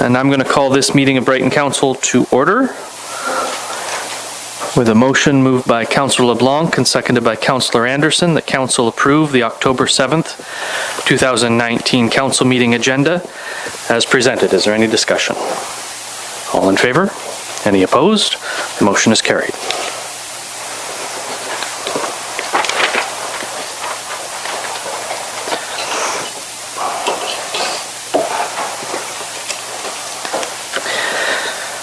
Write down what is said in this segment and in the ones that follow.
And I'm going to call this meeting of Brighton Council to order with a motion moved by Councillor LeBlanc and seconded by Councillor Anderson that Council approve the October 7th, 2019 Council meeting agenda as presented. Is there any discussion? All in favor? Any opposed? The motion is carried.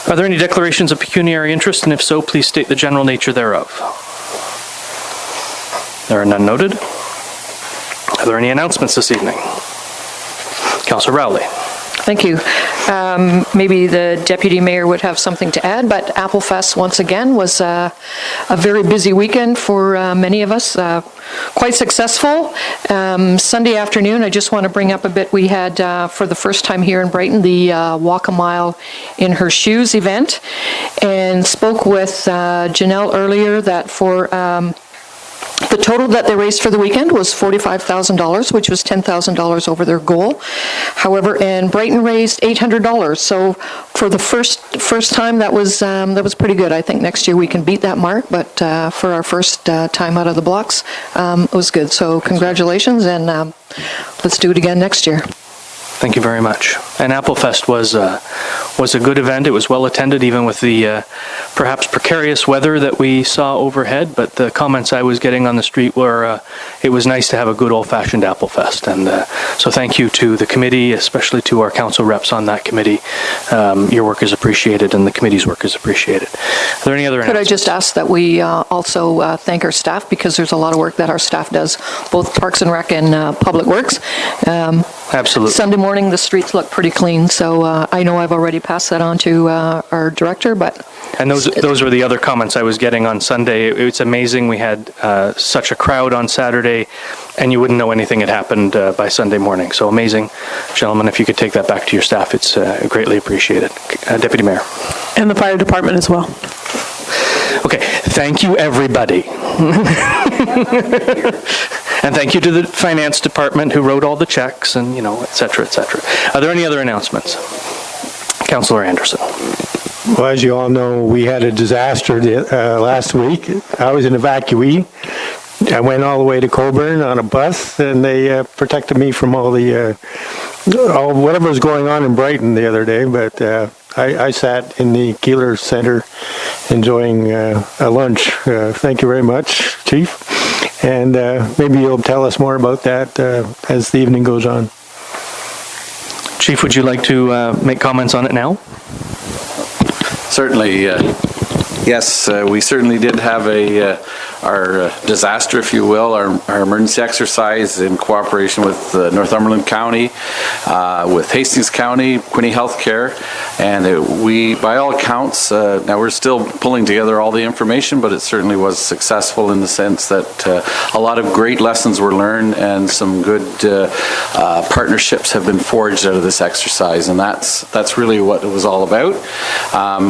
Are there any declarations of pecuniary interest, and if so, please state the general nature thereof? There are none noted. Are there any announcements this evening? Councillor Rowley. Thank you. Maybe the Deputy Mayor would have something to add, but Applefest once again was a very busy weekend for many of us. Quite successful. Sunday afternoon, I just want to bring up a bit, we had for the first time here in Brighton the Walk a Mile in Her Shoes event, and spoke with Janelle earlier that for the total that they raised for the weekend was $45,000, which was $10,000 over their goal. However, and Brighton raised $800. So for the first time, that was pretty good. I think next year we can beat that mark, but for our first time out of the blocks, it was good. So congratulations, and let's do it again next year. Thank you very much. And Applefest was a good event. It was well attended, even with the perhaps precarious weather that we saw overhead. But the comments I was getting on the street were it was nice to have a good old-fashioned Applefest. And so thank you to the committee, especially to our council reps on that committee. Your work is appreciated, and the committee's work is appreciated. Are there any other Could I just ask that we also thank our staff, because there's a lot of work that our staff does, both Parks and Rec and Public Works. Absolutely. Sunday morning, the streets look pretty clean, so I know I've already passed that on to our director, but... And those were the other comments I was getting on Sunday. It's amazing. We had such a crowd on Saturday, and you wouldn't know anything had happened by Sunday morning. So amazing. Gentlemen, if you could take that back to your staff, it's greatly appreciated. Deputy Mayor. And the fire department as well. Okay, thank you, everybody. And thank you to the finance department who wrote all the checks and, et cetera, et cetera. Are there any other announcements? Councillor Anderson. Well, as you all know, we had a disaster last week. I was an evacuee. I went all the way to Coburn on a bus, and they protected me from all whatever was going on in Brighton the other day. But I sat in the Keeler Centre enjoying a lunch. Thank you very much, Chief. And maybe you'll tell us more about that as the evening goes on. Chief, would you like to make comments on it now? Certainly. Yes, we certainly did have our disaster, if you will, our emergency exercise in cooperation with Northumberland County, with Hastings County, Quinte Healthcare, and we, by all accounts, now we're still pulling together all the information, but it certainly was successful in the sense that a lot of great lessons were learned and some good partnerships have been forged out of this exercise, and that's really what it was all about.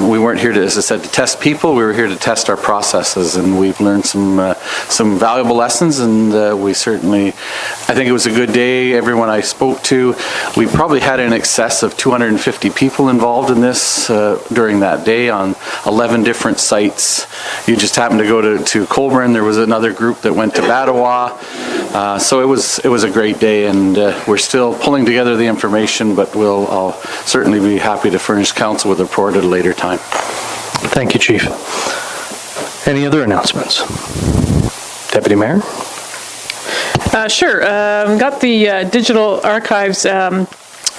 We weren't here to, as I said, to test people. We were here to test our processes, and we've learned some valuable lessons, and we certainly, I think it was a good day. Everyone I spoke to, we probably had in excess of 250 people involved in this during that day on 11 different sites. You just happened to go to Colburn. There was another group that went to Battawa. So it was a great day, and we're still pulling together the information, but I'll certainly be happy to furnish council with a report at a later time. Thank you, Chief. Any other announcements? Deputy Mayor? Sure. Got the digital archives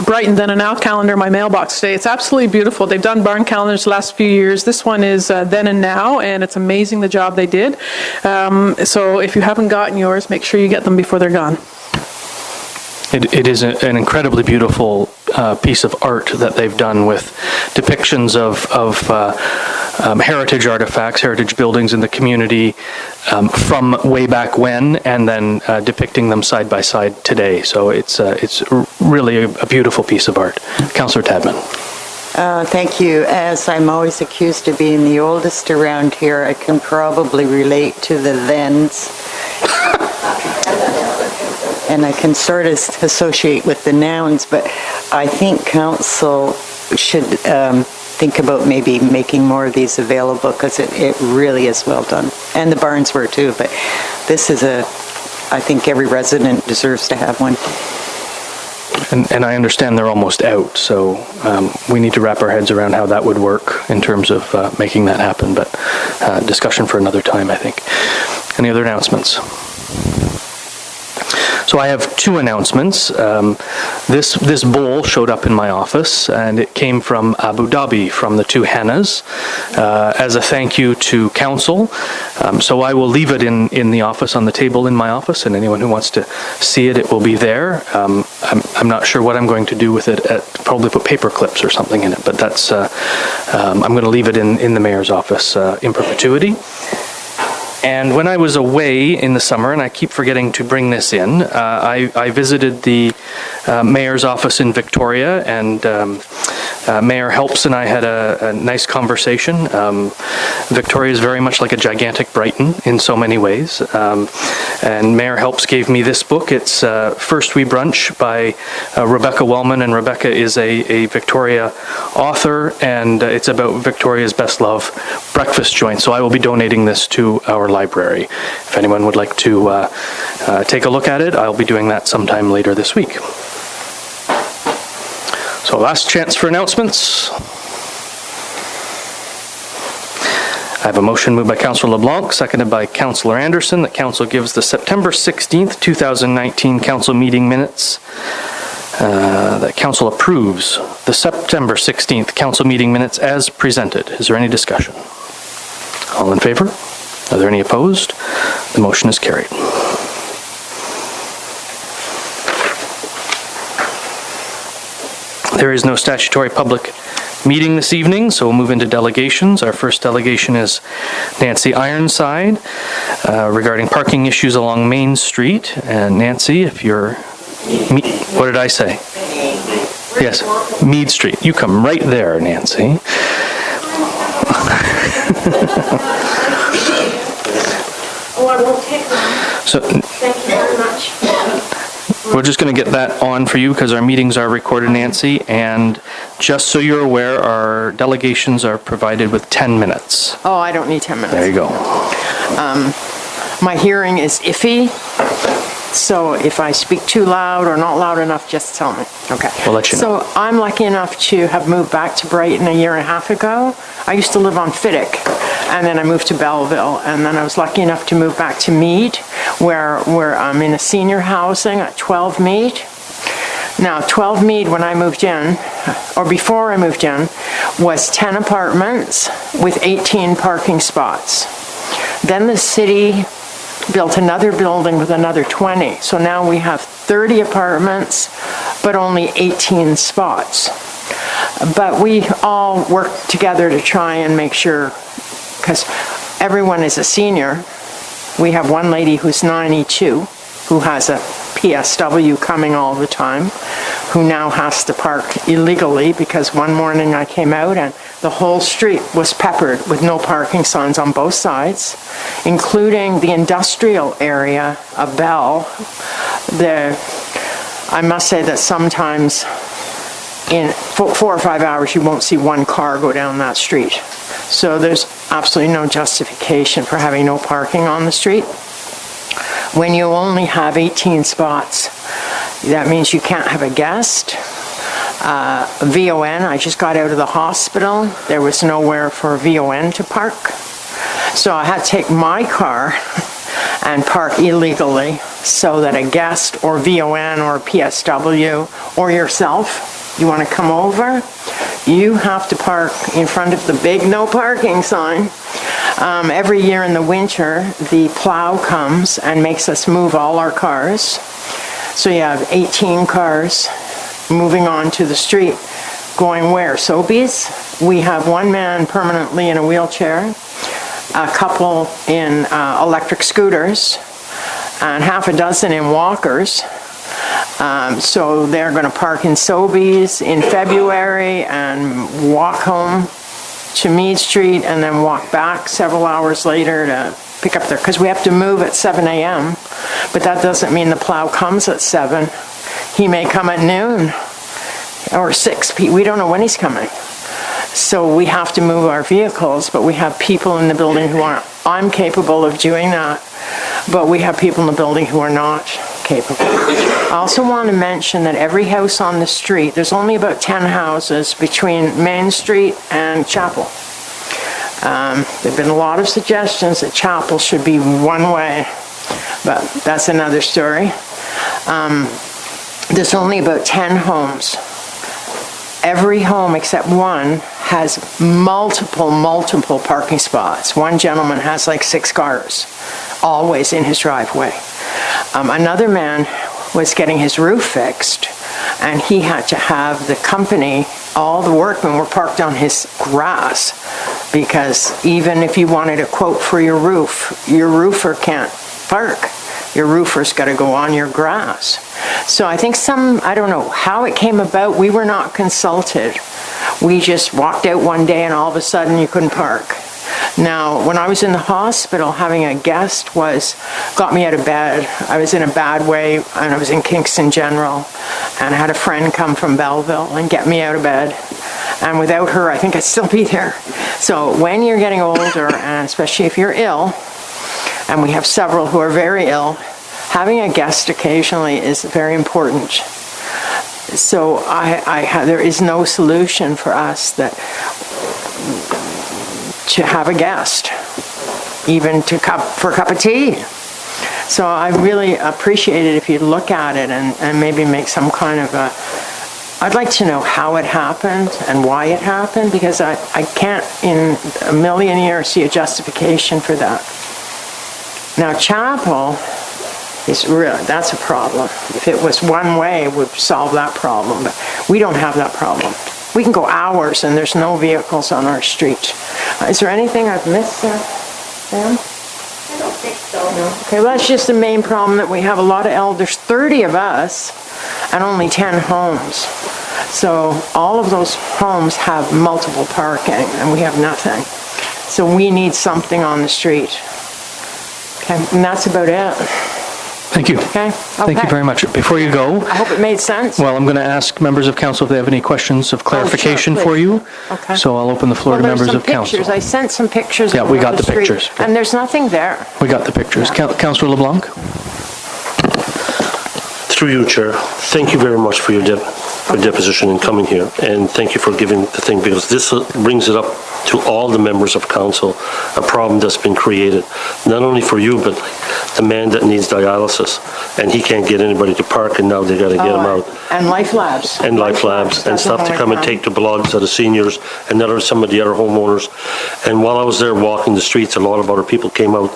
Brighton Then and Now calendar in my mailbox today. It's absolutely beautiful. They've done barn calendars the last few years. This one is Then and Now, and it's amazing the job they did. So if you haven't gotten yours, make sure you get them before they're gone. It is an incredibly beautiful piece of art that they've done with depictions of heritage artifacts, heritage buildings in the community from way back when, and then depicting them side by side today. So it's really a beautiful piece of art. Councillor Tadman. Thank you. As I'm always accused of being the oldest around here, I can probably relate to the thens. And I can sort of associate with the nouns, but I think council should think about maybe making more of these available, because it really is well done. And the barns were too, but this is I think every resident deserves to have one. And I understand they're almost out, so we need to wrap our heads around how that would work in terms of making that happen, but discussion for another time, I think. Any other announcements? So I have two announcements. This bowl showed up in my office, and it came from Abu Dhabi, from the two Hannahs, as a thank you to council. So I will leave it in the office, on the table in my office, and anyone who wants to see it, it will be there. I'm not sure what I'm going to do with it. Probably put paper clips or something in it, but that's I'm going to leave it in the mayor's office in perpetuity. And when I was away in the summer, and I keep forgetting to bring this in, I visited the mayor's office in Victoria, and Mayor Helps and I had a nice conversation. Victoria is very much like a gigantic Brighton in so many ways. And Mayor Helps gave me this book. It's First We Brunch by Rebecca Wellman, and Rebecca is a Victoria author, and it's about Victoria's best love breakfast joint. So I will be donating this to our library. If anyone would like to take a look at it, I'll be doing that sometime later this week. So last chance for announcements. I have a motion moved by Councillor LeBlanc, seconded by Councillor Anderson, that Council gives the September 16th, 2019 Council meeting minutes, that Council approves the September 16th Council meeting minutes as presented. Is there any discussion? All in favor? Are there any opposed? The motion is carried. There is no statutory public meeting this evening, so we'll move into delegations. Our first delegation is Nancy Ironside regarding parking issues along Main Street. And Nancy, if you're... What did I say? Yes, Mead Street. You come right there, Nancy. Oh, I won't take long. So Thank you very much. we're just going to get that on for you because our meetings are recorded, Nancy. And just so you're aware, our delegations are provided with 10 minutes. Oh, I don't need 10 minutes. There you go. My hearing is iffy, so if I speak too loud or not loud enough, just tell me. Okay. We'll let you know. So I'm lucky enough to have moved back to Brighton a year and a half ago. I used to live on Fiddick, and then I moved to Belleville, and then I was lucky enough to move back to Mead, where I'm in a senior housing at 12 Mead. Now, 12 Mead, when I moved in, or before I moved in, was 10 apartments with 18 parking spots. Then the city built another building with another 20. So now we have 30 apartments, but only 18 spots. But we all work together to try and make sure, because everyone is a senior. We have one lady who's 92, who has a PSW coming all the time, who now has to park illegally because one morning I came out and the whole street was peppered with no parking signs on both sides, including the industrial area of Bell. I must say that sometimes in 4 or 5 hours you won't see one car go down that street. So there's absolutely no justification for having no parking on the street. When you only have 18 spots, that means you can't have a guest. VON, I just got out of the hospital. There was nowhere for a VON to park. So I had to take my car and park illegally so that a guest or VON or PSW or yourself, you want to come over, you have to park in front of the big no parking sign. Every year in the winter, the plow comes and makes us move all our cars. So you have 18 cars moving onto the street, going where? Sobeys. We have one man permanently in a wheelchair, a couple in electric scooters, and half a dozen in walkers. So they're going to park in Sobeys in February and walk home to Mead Street and then walk back several hours later to pick up their, because we have to move at 7 a.m., but that doesn't mean the plow comes at 7. He may come at noon. or 6 people. We don't know when he's coming. So we have to move our vehicles, but we have people in the building who aren't. I'm capable of doing that, but we have people in the building who are not capable. I also want to mention that every house on the street, there's only about 10 houses between Main Street and Chapel. There've been a lot of suggestions that Chapel should be one way, but that's another story. There's only about 10 homes. Every home except one has multiple parking spots. One gentleman has like 6 cars, always in his driveway. Another man was getting his roof fixed, and he had to have the company, all the workmen were parked on his grass, because even if you wanted a quote for your roofer can't park. Your roofer's got to go on your grass. So I think I don't know how it came about. We were not consulted. We just walked out one day and all of a sudden you couldn't park. Now, when I was in the hospital, having a guest got me out of bed. I was in a bad way, and I was in Kingston General, and I had a friend come from Belleville and get me out of bed. And without her, I think I'd still be there. So when you're getting older, and especially if you're ill, and we have several who are very ill, having a guest occasionally is very important. So there is no solution for us to have a guest, even for a cup of tea. So I really appreciate it if you look at it and maybe make some kind of I'd like to know how it happened and why it happened, because I can't in a million years see a justification for that. Now, Chapel that's a problem. If it was one way, it would solve that problem, but we don't have that problem. We can go hours and there's no vehicles on our street. Is there anything I've missed there, Sam? I don't think so. No? Okay, well, that's just the main problem, that we have a lot of elders, 30 of us, and only 10 homes. So all of those homes have multiple parking, and we have nothing. So we need something on the street. Okay, and that's about it. Thank you. Okay? Thank you very much. Before you go, I hope it made sense. well, I'm going to ask members of council if they have any questions of clarification for please. you. Okay. So I'll open the floor to Well, there's members some of council. pictures. I sent some pictures. Yeah, of we got the street, pictures. and there's nothing there. We got the pictures. Councillor LeBlanc? Through you, Chair, thank you very much for your deposition and coming here, and thank you for giving the thing, because this brings it up to all the members of council, a problem that's been created, not only for you, but the man that needs dialysis, and he can't get anybody to park, and now they got to get him out. And Life Labs. And Life Labs and stuff to come and take the bloods of the seniors and some of the other homeowners. And while I was there walking the streets, a lot of other people came out,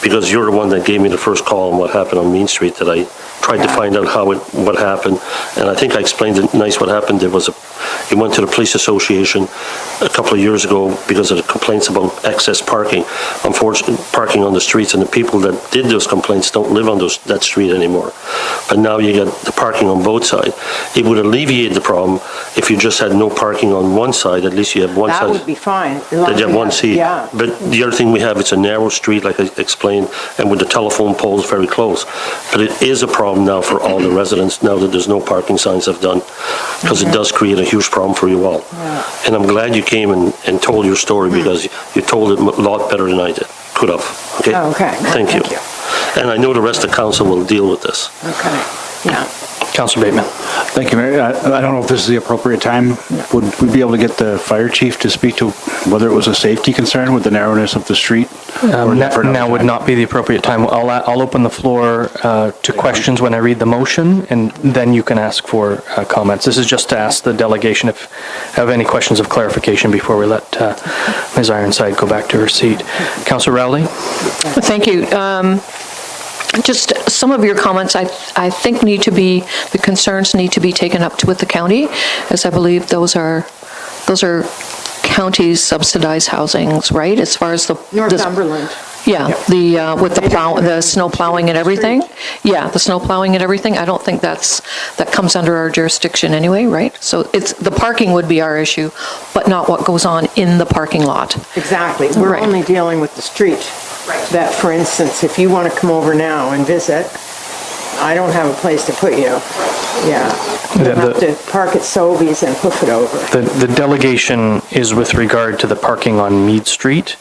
because you're the one that gave me the first call on what happened on Main Street, that I tried to find out what happened. And I think I explained it nice what happened. He went to the police association a couple of years ago because of the complaints about excess parking, unfortunately, parking on the streets, and the people that did those complaints don't live on that street anymore. But now you get the parking on both sides. It would alleviate the problem if you just had no parking on one side. At least you have one side. That would be fine. That you have one seat. Yeah. But the other thing we have, it's a narrow street, like I explained, and with the telephone poles very close. But it is a problem now for all the residents, now that there's no parking signs have done, because it does create a huge problem for you all. Yeah. And I'm glad you came and told your story, because you told it a lot better than I could have. Okay? Oh, okay. Thank you. And I know the rest of council will deal with this. Okay, yeah. Councillor Bateman. Thank you, Mayor. I don't know if this is the appropriate time. Would we be able to get the fire chief to speak to whether it was a safety concern with the narrowness of the street? Now would not be the appropriate time. I'll open the floor to questions when I read the motion, and then you can ask for comments. This is just to ask the delegation if have any questions of clarification before we let Ms. Ironside go back to her seat. Councillor Rowley? Thank you. Just some of your comments, I think the concerns need to be taken up with the county, as I believe those are county subsidized housings, right? As far as the Northumberland. Yeah, with the snow plowing and everything. Yeah, the snow plowing and everything. I don't think that comes under our jurisdiction anyway, right? So the parking would be our issue, but not what goes on in the parking lot. Exactly. We're Right. only dealing with the street. That, for instance, if you want to come over now and visit, I don't have a place to put you. Yeah. You have to park at Sobeys and hoof it over. The delegation is with regard to the parking on Mead Street,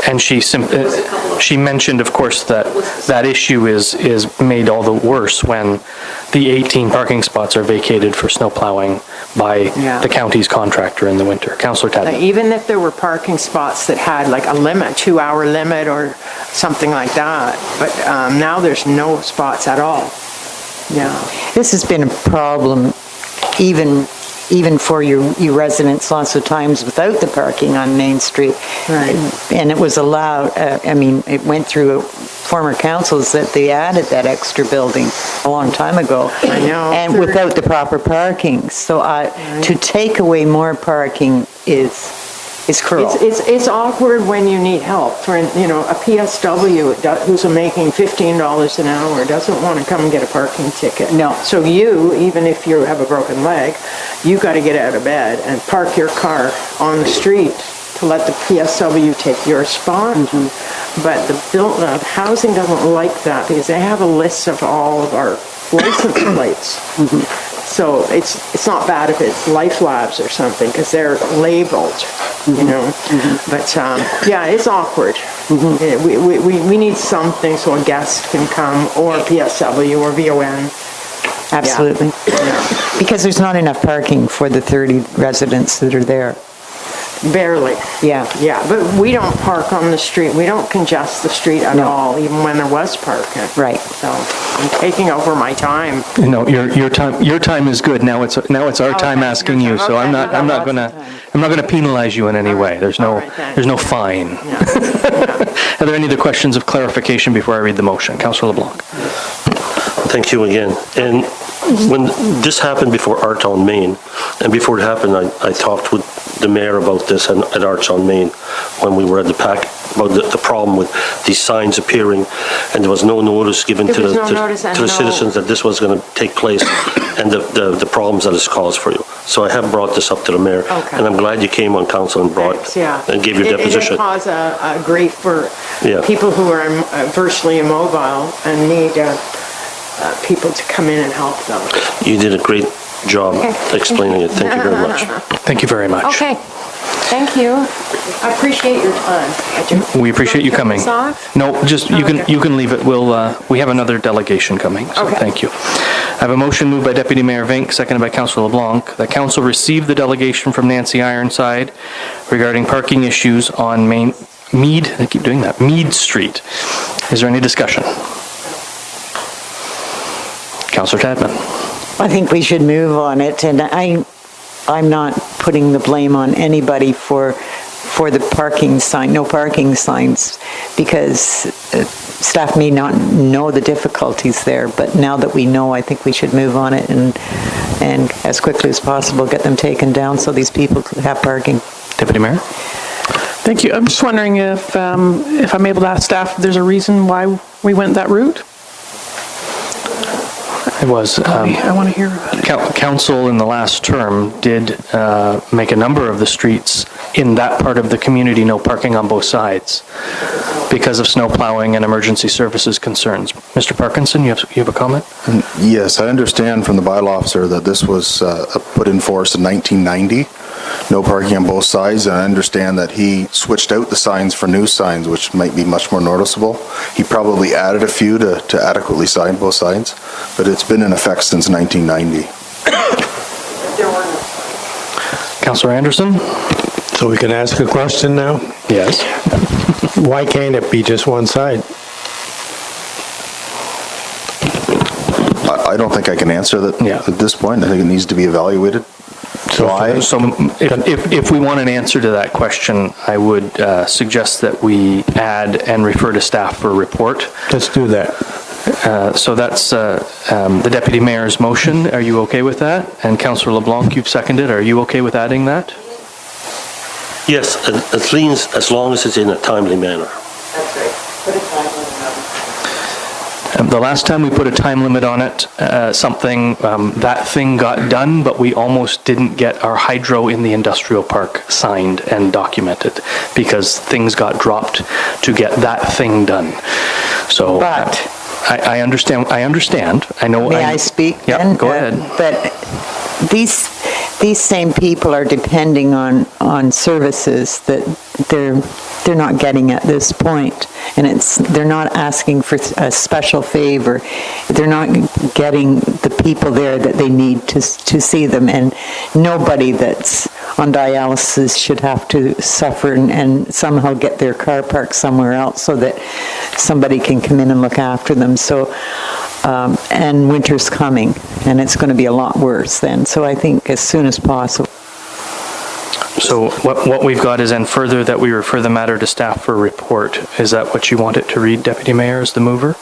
and she mentioned, of course, that issue is made all the worse when the 18 parking spots are vacated for snow plowing by the county's contractor in the winter. Councillor Tadman. Even if there were parking spots that had like a limit, 2-hour limit or something like that, but now there's no spots at all. Yeah. This has been a problem even for you residents lots of times without the parking on Main Street. Right. And it was allowed, it went through former councils that they added that extra building a long time ago. I know. And without the proper parking. So to take away more parking is cruel. It's awkward when you need help. For, a PSW who's making $15 an hour doesn't want to come and get a parking ticket. No. So you, even if you have a broken leg, you got to get out of bed and park your car on the street to let the PSW take your spot. Mm-hmm. But the housing doesn't like that because they have a list of all of our license plates. Mm-hmm. So it's not bad if it's Life Labs or something because they're labeled, Mm-hmm. But it's awkward. Mm-hmm. We need something so a guest can come, or PSW or VON. Absolutely. Yeah. Because there's not enough parking for the 30 residents that are there. Barely. Yeah. Yeah, but we don't park on the street. We don't congest the street at all, even when there was parking. Right. So I'm taking over my time. Your time is good. Now it's our time asking you. So I'm not going to penalize you in any way. There's no fine. Yeah. Are there any other questions of clarification before I read the motion? Councillor LeBlanc. Thank you again. And when this happened before Arts on Main, and before it happened, I talked with the mayor about this at Arts on Main when we were at the PAC about the problem with these signs appearing, and there was no notice given to the citizens that this was going to take place, and the problems that it's caused for you. So I have brought this up to the mayor, and I'm glad you came on council and and gave your deposition. It cause a grief for people who are virtually immobile and need people to come in and help them. You did a great job explaining it. Thank you very much. Thank you very much. Okay. Thank you. I appreciate your time. We appreciate you coming. No, just you can leave it. We have another delegation coming. So thank you. I have a motion moved by Deputy Mayor Vink, seconded by Councillor LeBlanc, that council receive the delegation from Nancy Ironside regarding parking issues on Mead Street. Is there any discussion? Councillor Tadman. I think we should move on it, and I'm not putting the blame on anybody for the parking sign, no parking signs, because staff may not know the difficulties there, but now that we know, I think we should move on it and as quickly as possible get them taken down so these people could have parking. Deputy Mayor. Thank you. I'm just wondering if I'm able to ask staff if there's a reason why we went that route. It was. I want to hear about it. Council in the last term did make a number of the streets in that part of the community no parking on both sides because of snow plowing and emergency services concerns. Mr. Parkinson, you have a comment? Yes, I understand from the bylaw officer that this was put in force in 1990. No parking on both sides, and I understand that he switched out the signs for new signs, which might be much more noticeable. He probably added a few to adequately sign both sides, but it's been in effect since 1990. Councillor Anderson? So we can ask a question now? Yes. Why can't it be just one side? I don't think I can answer that at this point. I think it needs to be evaluated. So if we want an answer to that question, I would suggest that we add and refer to staff for a report. Let's do that. So that's the Deputy Mayor's motion. Are you okay with that? And Councillor LeBlanc, you've seconded. Are you okay with adding that? Yes, as long as it's in a timely manner. That's right. Put a time limit on it. The last time we put a time limit on it, that thing got done, but we almost didn't get our hydro in the industrial park signed and documented because things got dropped to get that thing done. So, But I understand. I know. May I speak Yeah, then? go ahead. But these same people are depending on services that they're not getting at this point. And they're not asking for a special favor. They're not getting the people there that they need to see them. And nobody that's on dialysis should have to suffer and somehow get their car parked somewhere else so that somebody can come in and look after them. So, and winter's coming, and it's going to be a lot worse then. So I think as soon as possible. So what we've got is then further that we refer the matter to staff for a report. Is that what you want it to read, Deputy Mayor, as the mover?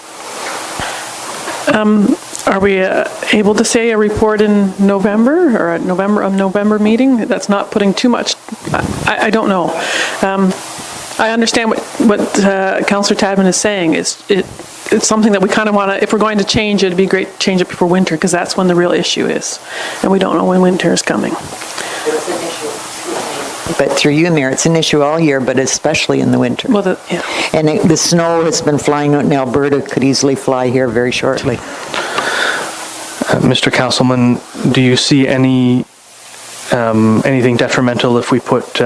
Are we able to say a report in November or a November meeting? That's not putting too much. I don't know. I understand what Councillor Tadman is saying. It's something that we kind of want to. If we're going to change it, it'd be great to change it before winter because that's when the real issue is, and we don't know when winter is coming. But through you, Mayor, it's an issue all year, but especially in the winter. Well, yeah. And the snow has been flying out in Alberta, could easily fly here very shortly. Mr. Councilman, do you see anything detrimental if we put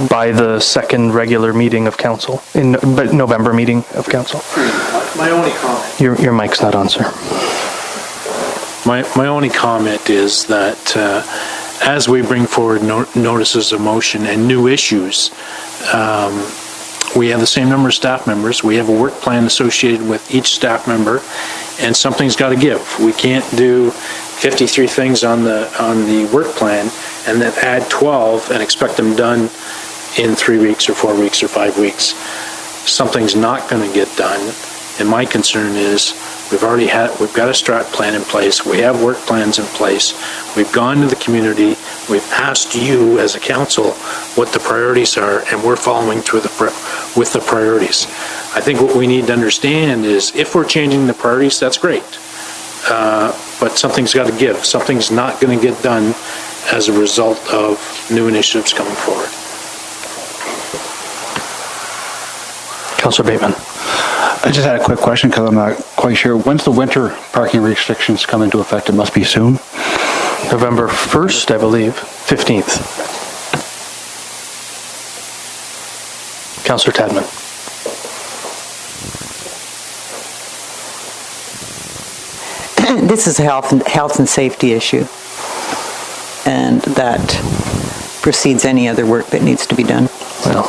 by the second regular meeting of council, but November meeting of council? My only comment. Your mic's not on, sir. My only comment is that as we bring forward notices of motion and new issues, we have the same number of staff members. We have a work plan associated with each staff member, and something's got to give. We can't do 53 things on the work plan and then add 12 and expect them done in 3 weeks or 4 weeks or 5 weeks. Something's not going to get done, and my concern is we've got a strat plan in place. We have work plans in place. We've gone to the community. We've asked you as a council what the priorities are, and we're following through with the priorities. I think what we need to understand is if we're changing the priorities, that's great. But something's got to give. Something's not going to get done as a result of new initiatives coming forward. Councillor Bateman. I just had a quick question because I'm not quite sure. When's the winter parking restrictions come into effect? It must be soon. November 1st, I believe, 15th. Councillor Tadman. This is a health and safety issue, and that precedes any other work that needs to be done. Well,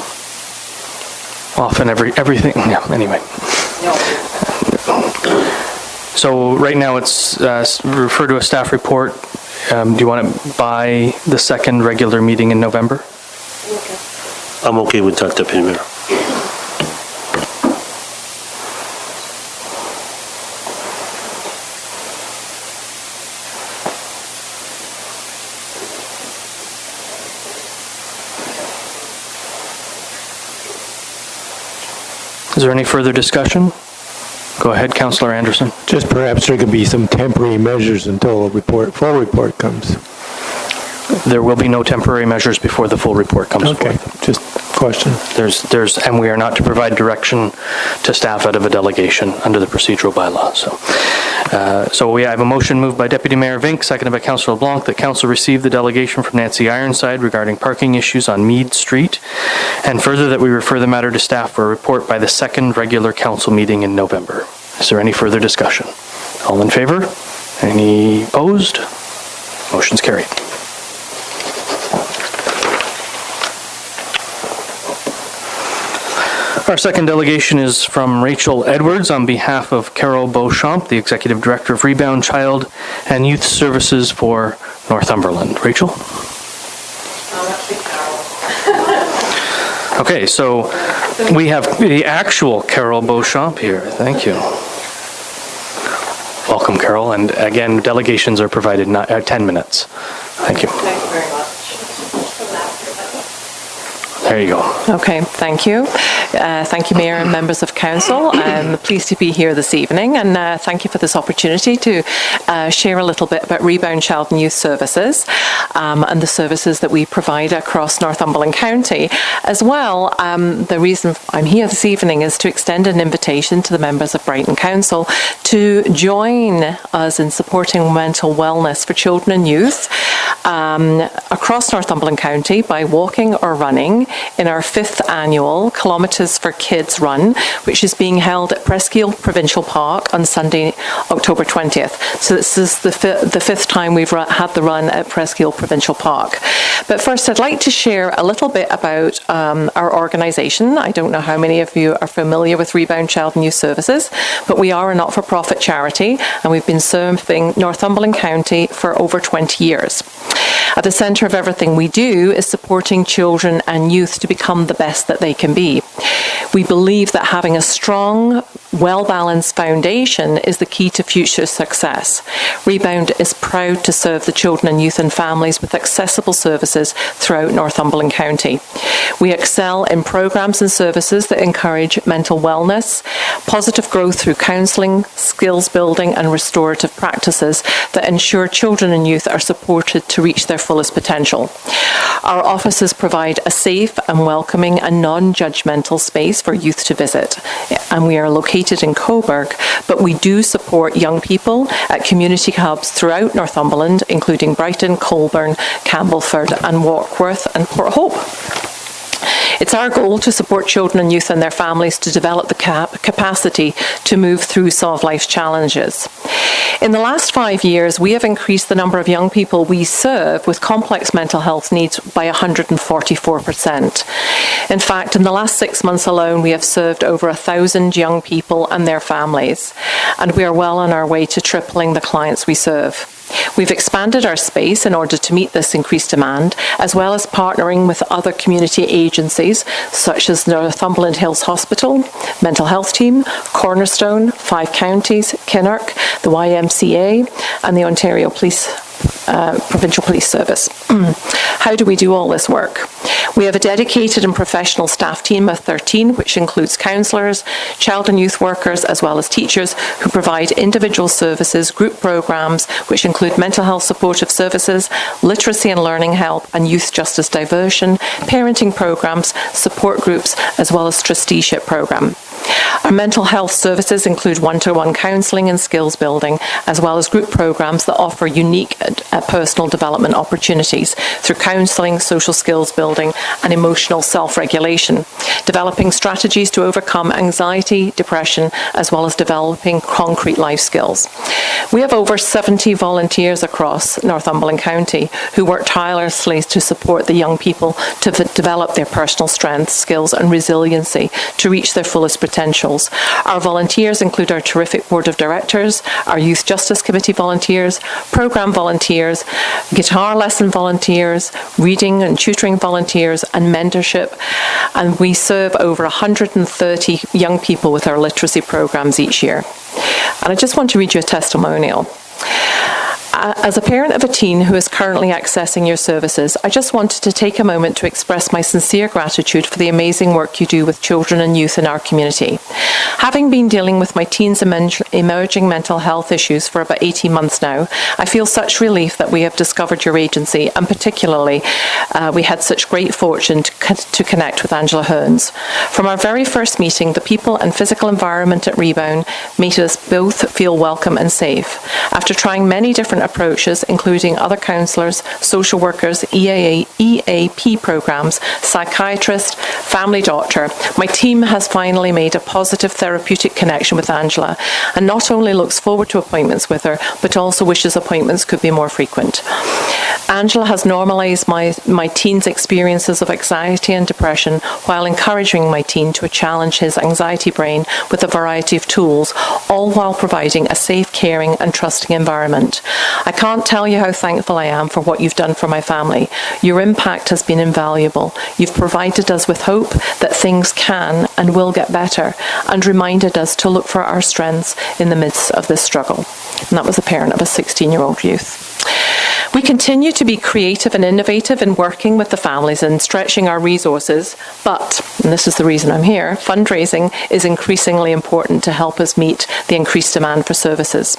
often everything, yeah, anyway. So right now it's refer to a staff report. Do you want it by the second regular meeting in November? I'm okay with that, Deputy Mayor. Is there any further discussion? Go ahead, Councillor Anderson. Just perhaps there could be some temporary measures until a full report comes. There will be no temporary measures before the full report comes Okay, forth. just question. And we are not to provide direction to staff out of a delegation under the procedural bylaw. So we have a motion moved by Deputy Mayor Vink, seconded by Councillor LeBlanc, that Council receive the delegation from Nancy Ironside regarding parking issues on Meade Street, and further that we refer the matter to staff for a report by the second regular council meeting in November. Is there any further discussion? All in favor? Any opposed? Motion's carried. Our second delegation is from Rachel Edwards on behalf of Carol Beauchamp, the Executive Director of Rebound Child and Youth Services for Northumberland. Rachel? Okay, so we have the actual Carol Beauchamp here. Thank you. Welcome, Carol. And again, delegations are provided 10 minutes. Thank you. Thank you very much. There you go. Okay, thank you. Thank you, Mayor and members of Council. I'm pleased to be here this evening, and thank you for this opportunity to share a little bit about Rebound Child and Youth Services and the services that we provide across Northumberland County. As well, the reason I'm here this evening is to extend an invitation to the members of Brighton Council to join us in supporting mental wellness for children and youth across Northumberland County by walking or running in our 5th annual Kilometres for Kids run, which is being held at Presqu'île Provincial Park on Sunday, October 20th. So this is the 5th time we've had the run at Presqu'île Provincial Park. But first, I'd like to share a little bit about our organisation. I don't know how many of you are familiar with Rebound Child and Youth Services, but we are a not-for-profit charity, and we've been serving Northumberland County for over 20 years. At the centre of everything we do is supporting children and youth to become the best that they can be. We believe that having a strong, well-balanced foundation is the key to future success. Rebound is proud to serve the children and youth and families with accessible services throughout Northumberland County. We excel in programmes and services that encourage mental wellness, positive growth through counselling, skills building and restorative practices that ensure children and youth are supported to reach their fullest potential. Our offices provide a safe and welcoming and non-judgmental space for youth to visit, and we are located in Coburg, but we do support young people at community hubs throughout Northumberland, including Brighton, Colburn, Campbellford and Warkworth and Port Hope. It's our goal to support children and youth and their families to develop the capacity to move through some of life's challenges. In the last 5 years, we have increased the number of young people we serve with complex mental health needs by 144%. In fact, in the last 6 months alone, we have served over 1,000 young people and their families, and we are well on our way to tripling the clients we serve. We've expanded our space in order to meet this increased demand, as well as partnering with other community agencies such as Northumberland Hills Hospital, Mental Health Team, Cornerstone, 5 Counties, Kinnerk, the YMCA, and the Ontario Provincial Police Service. How do we do all this work? We have a dedicated and professional staff team of 13, which includes counsellors, child and youth workers, as well as teachers who provide individual services, group programmes, which include mental health supportive services, literacy and learning help, and youth justice diversion, parenting programmes, support groups, as well as trusteeship programme. Our mental health services include one-to-one counselling and skills building, as well as group programmes that offer unique personal development opportunities through counselling, social skills building, and emotional self-regulation, developing strategies to overcome anxiety, depression, as well as developing concrete life skills. We have over 70 volunteers across Northumberland County who work tirelessly to support the young people to develop their personal strengths, skills, and resiliency to reach their fullest potentials. Our volunteers include our terrific board of directors, our Youth Justice Committee volunteers, programme volunteers, guitar lesson volunteers, reading and tutoring volunteers, and mentorship. And we serve over 130 young people with our literacy programmes each year. And I just want to read you a testimonial. As a parent of a teen who is currently accessing your services, I just wanted to take a moment to express my sincere gratitude for the amazing work you do with children and youth in our community. Having been dealing with my teens' emerging mental health issues for about 18 months now, I feel such relief that we have discovered your agency, and particularly we had such great fortune to connect with Angela Hearns. From our very first meeting, the people and physical environment at Rebound made us both feel welcome and safe. After trying many different approaches, including other counsellors, social workers, EAP programmes, psychiatrist, family doctor, my team has finally made a positive therapeutic connection with Angela, and not only looks forward to appointments with her, but also wishes appointments could be more frequent. Angela has normalised my teen's experiences of anxiety and depression while encouraging my teen to challenge his anxiety brain with a variety of tools, all while providing a safe, caring and trusting environment. I can't tell you how thankful I am for what you've done for my family. Your impact has been invaluable. You've provided us with hope that things can and will get better, and reminded us to look for our strengths in the midst of this struggle. And that was a parent of a 16-year-old youth. We continue to be creative and innovative in working with the families and stretching our resources, but, and this is the reason I'm here, fundraising is increasingly important to help us meet the increased demand for services.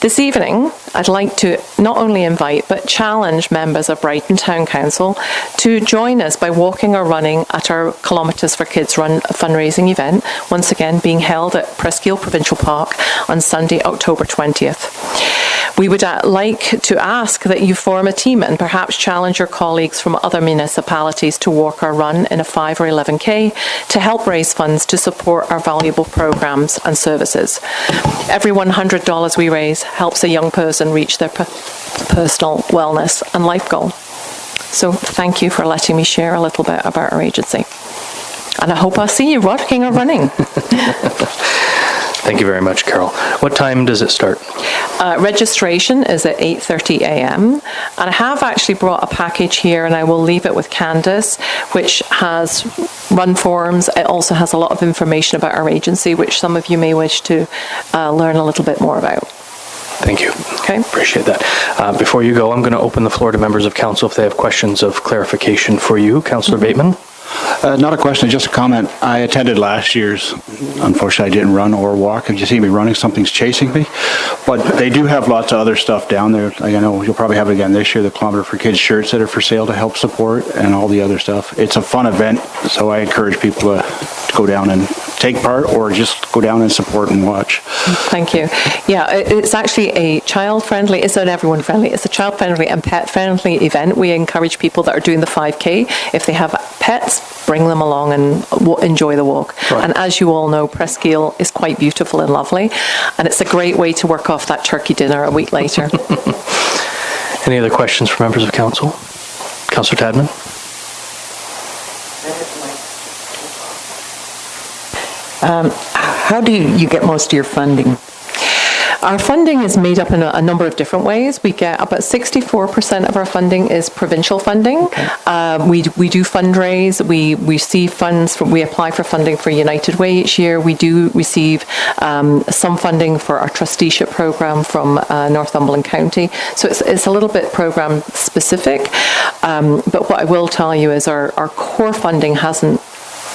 This evening, I'd like to not only invite but challenge members of Brighton Town Council to join us by walking or running at our Kilometres for Kids Run fundraising event, once again being held at Presqu'île Provincial Park on Sunday, October 20th. We would like to ask that you form a team and perhaps challenge your colleagues from other municipalities to walk or run in a 5 or 11K to help raise funds to support our valuable programs and services. Every $100 we raise helps a young person reach their personal wellness and life goal. So thank you for letting me share a little bit about our agency. And I hope I'll see you walking or running. Thank you very much, Carol. What time does it start? Registration is at 8:30 a.m. And I have actually brought a package here, and I will leave it with Candace, which has run forms. It also has a lot of information about our agency, which some of you may wish to learn a little bit more about. Thank you. Okay. Appreciate that. Before you go, I'm going to open the floor to members of council if they have questions of clarification for you. Councillor Bateman? Not a question, just a comment. I attended last year's. Unfortunately, I didn't run or walk. If you see me running, something's chasing me. But they do have lots of other stuff down there. Like I know you'll probably have it again this year, the Kilometre for Kids shirts that are for sale to help support and all the other stuff. It's a fun event, so I encourage people to go down and take part or just go down and support and watch. Thank you. Yeah, it's actually a child-friendly, it's not everyone-friendly, it's a child-friendly and pet-friendly event. We encourage people that are doing the 5K, if they have pets, bring them along and enjoy the walk. Right. And as you all know, Presqu'île is quite beautiful and lovely, and it's a great way to work off that turkey dinner a week later. Any other questions for members of council? Councillor Tadman? How do you get most of your funding? Our funding is made up in a number of different ways. We get about 64% of our funding is provincial funding. Okay. We do fundraise. We receive funds. We apply for funding for United Way each year. We do receive some funding for our trusteeship program from Northumberland County. So it's a little bit program specific. But what I will tell you is our core funding hasn't.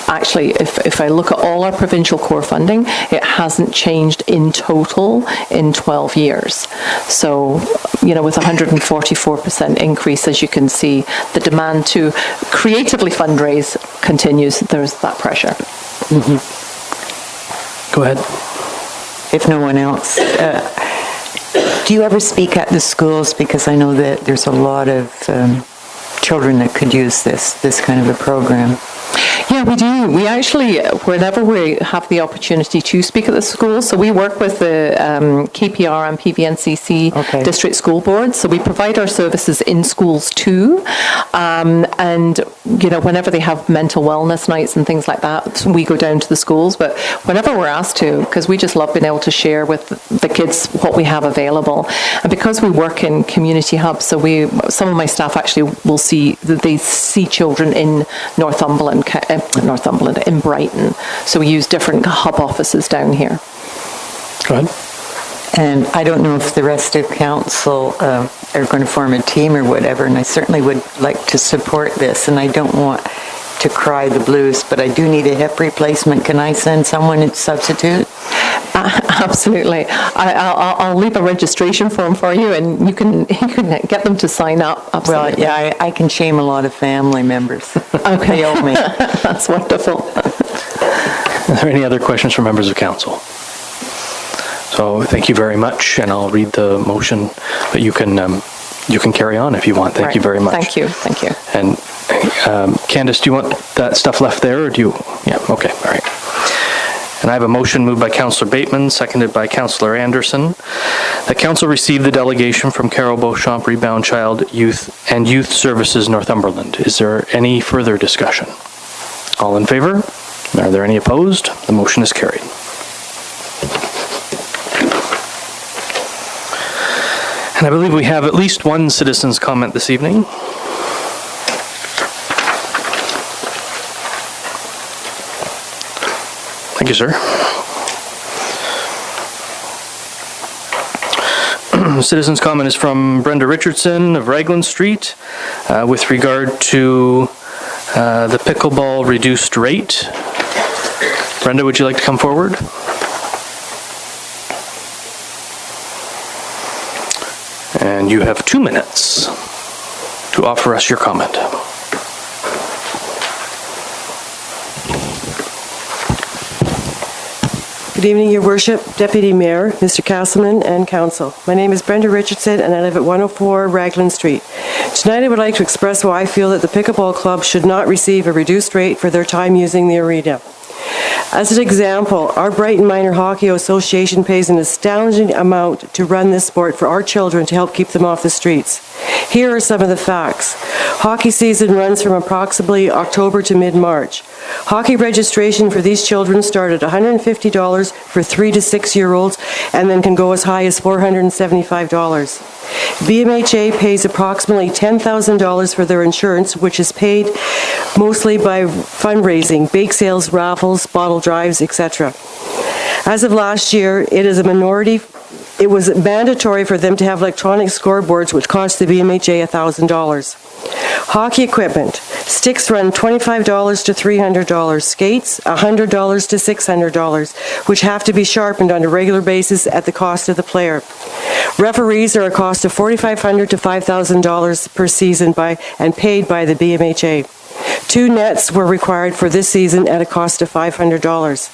Actually, if I look at all our provincial core funding, it hasn't changed in total in 12 years. So, you know, with 144% increase, as you can see, the demand to creatively fundraise continues. There's that pressure. Mm-hmm. Go ahead. If no one else, do you ever speak at the schools? Because I know that there's a lot of children that could use this kind of a program. Yeah, we do. We actually, whenever we have the opportunity to speak at the schools, so we work with the KPR and PVNCC district school boards, so we provide our services in schools too. And, you know, whenever they have mental wellness nights and things like that, we go down to the schools. But whenever we're asked to, because we just love being able to share with the kids what we have available. And because we work in community hubs, so some of my staff actually will see children in Northumberland, in Brighton. So we use different hub offices down here. Go ahead. And I don't know if the rest of council are going to form a team or whatever, and I certainly would like to support this, and I don't want to cry the blues, but I do need a hip replacement. Can I send someone to substitute? Absolutely. I'll leave a registration form for you, and you can get them to sign up. Absolutely. Well, yeah, I can shame a lot of family members. Okay. They owe me. That's wonderful. Are there any other questions from members of council? So thank you very much, and I'll read the motion, but you can carry on if you want. Thank you very much. Thank you. Thank you. And Candace, do you want that stuff left there, or do you? Yeah. Okay. All right. And I have a motion moved by Councillor Bateman, seconded by Councillor Anderson, that Council receive the delegation from Carol Beauchamp, Rebound Child, Youth and Youth Services Northumberland. Is there any further discussion? All in favor? Are there any opposed? The motion is carried. And I believe we have at least one citizen's comment this evening. Thank you, sir. Citizens' comment is from Brenda Richardson of Raglan Street with regard to the pickleball reduced rate. Brenda, would you like to come forward? And you have 2 minutes to offer us your comment. Good evening, Your Worship, Deputy Mayor, Mr. Castleman, and Council. My name is Brenda Richardson, and I live at 104 Raglan Street. Tonight, I would like to express why I feel that the Pickleball Club should not receive a reduced rate for their time using the arena. As an example, our Brighton Minor Hockey Association pays an astounding amount to run this sport for our children to help keep them off the streets. Here are some of the facts. Hockey season runs from approximately October to mid-March. Hockey registration for these children start at $150 for 3 to 6-year-olds and then can go as high as $475. BMHA pays approximately $10,000 for their insurance, which is paid mostly by fundraising, bake sales, raffles, bottle drives, etc. As of last year, it was mandatory for them to have electronic scoreboards, which cost the BMHA $1,000. Hockey equipment. Sticks run $25 to $300. Skates, $100 to $600, which have to be sharpened on a regular basis at the cost of the player. Referees are a cost of $4,500 to $5,000 per season and paid by the BMHA. 2 nets were required for this season at a cost of $500.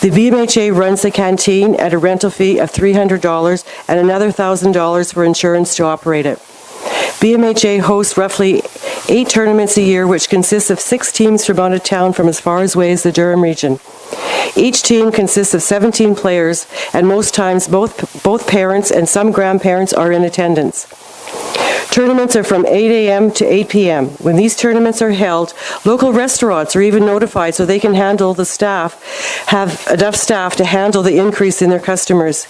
The BMHA runs the canteen at a rental fee of $300 and another $1,000 for insurance to operate it. BMHA hosts roughly 8 tournaments a year, which consists of 6 teams from out of town from as far away as the Durham region. Each team consists of 17 players, and most times both parents and some grandparents are in attendance. Tournaments are from 8 a.m. to 8 p.m. When these tournaments are held, local restaurants are even notified so they can have enough staff to handle the increase in their customers.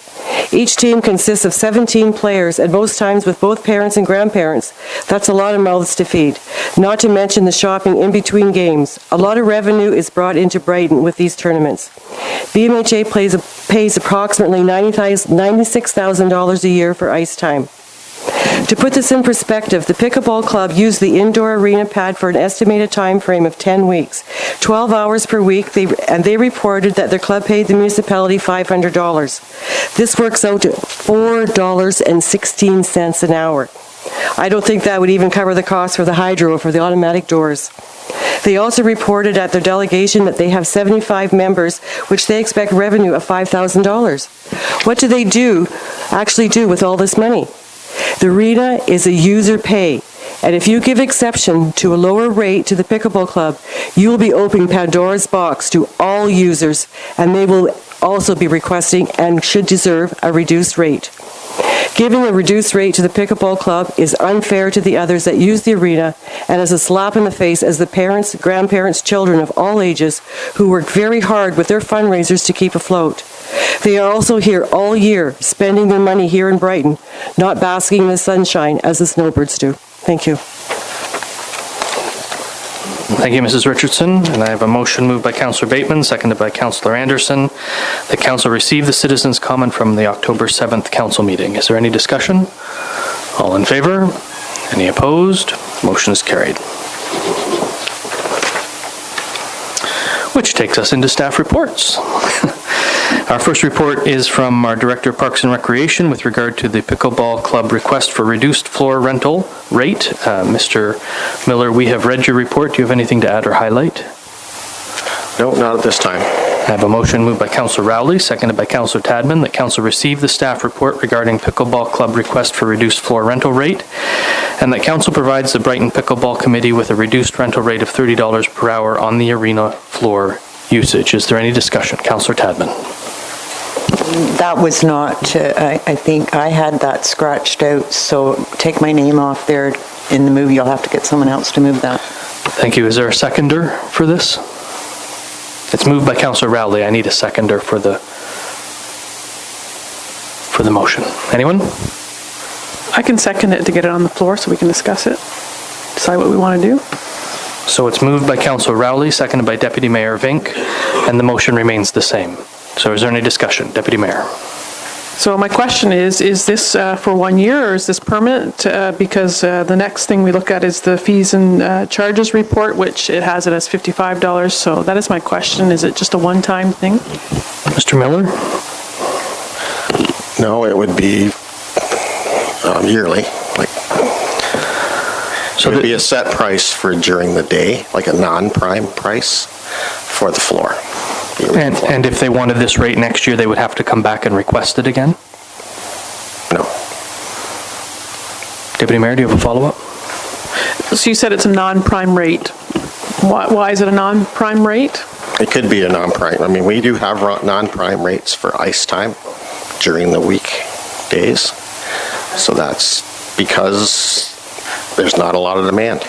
Each team consists of 17 players, and most times with both parents and grandparents. That's a lot of mouths to feed, not to mention the shopping in between games. A lot of revenue is brought into Brighton with these tournaments. BMHA pays approximately $96,000 a year for ice time. To put this in perspective, the Pickleball Club used the indoor arena pad for an estimated time frame of 10 weeks, 12 hours per week, and they reported that their club paid the municipality $500. This works out to $4.16 an hour. I don't think that would even cover the cost for the hydro or for the automatic doors. They also reported at their delegation that they have 75 members, which they expect revenue of $5,000. What do they actually do with all this money? The arena is a user pay, and if you give exception to a lower rate to the Pickleball Club, you will be opening Pandora's box to all users, and they will also be requesting and should deserve a reduced rate. Giving a reduced rate to the Pickleball Club is unfair to the others that use the arena and is a slap in the face as the parents, grandparents, children of all ages who work very hard with their fundraisers to keep afloat. They are also here all year, spending their money here in Brighton, not basking in the sunshine as the snowbirds do. Thank you. Thank you, Mrs. Richardson. And I have a motion moved by Councillor Bateman, seconded by Councillor Anderson. The Council received the citizens' comment from the October 7th Council meeting. Is there any discussion? All in favor? Any opposed? Motion is carried. Which takes us into staff reports. Our first report is from our Director of Parks and Recreation with regard to the Pickleball Club request for reduced floor rental rate. Mr. Miller, we have read your report. Do you have anything to add or highlight? No, not at this time. I have a motion moved by Councillor Rowley, seconded by Councillor Tadman, that Council receive the staff report regarding Pickleball Club request for reduced floor rental rate, and that Council provides the Brighton Pickleball Committee with a reduced rental rate of $30 per hour on the arena floor usage. Is there any discussion? Councillor Tadman. That was not, I think I had that scratched out, so take my name off there in the move. You'll have to get someone else to move that. Thank you. Is there a seconder for this? It's moved by Councillor Rowley. I need a seconder for the motion. Anyone? I can second it to get it on the floor so we can discuss it, decide what we want to do. So it's moved by Councillor Rowley, seconded by Deputy Mayor Vink, and the motion remains the same. So is there any discussion? Deputy Mayor. So my question is this for 1 year or is this permanent? Because the next thing we look at is the fees and charges report, which it has it as $55. So that is my question. Is it just a one-time thing? Mr. Miller? No, it would be yearly. So it would be a set price for during the day, like a non-prime price for the floor. And if they wanted this rate next year, they would have to come back and request it again? No. Deputy Mayor, do you have a follow-up? So you said it's a non-prime rate. Why is it a non-prime rate? It could be a non-prime. I mean, we do have non-prime rates for ice time during the weekdays. So that's because there's not a lot of demand.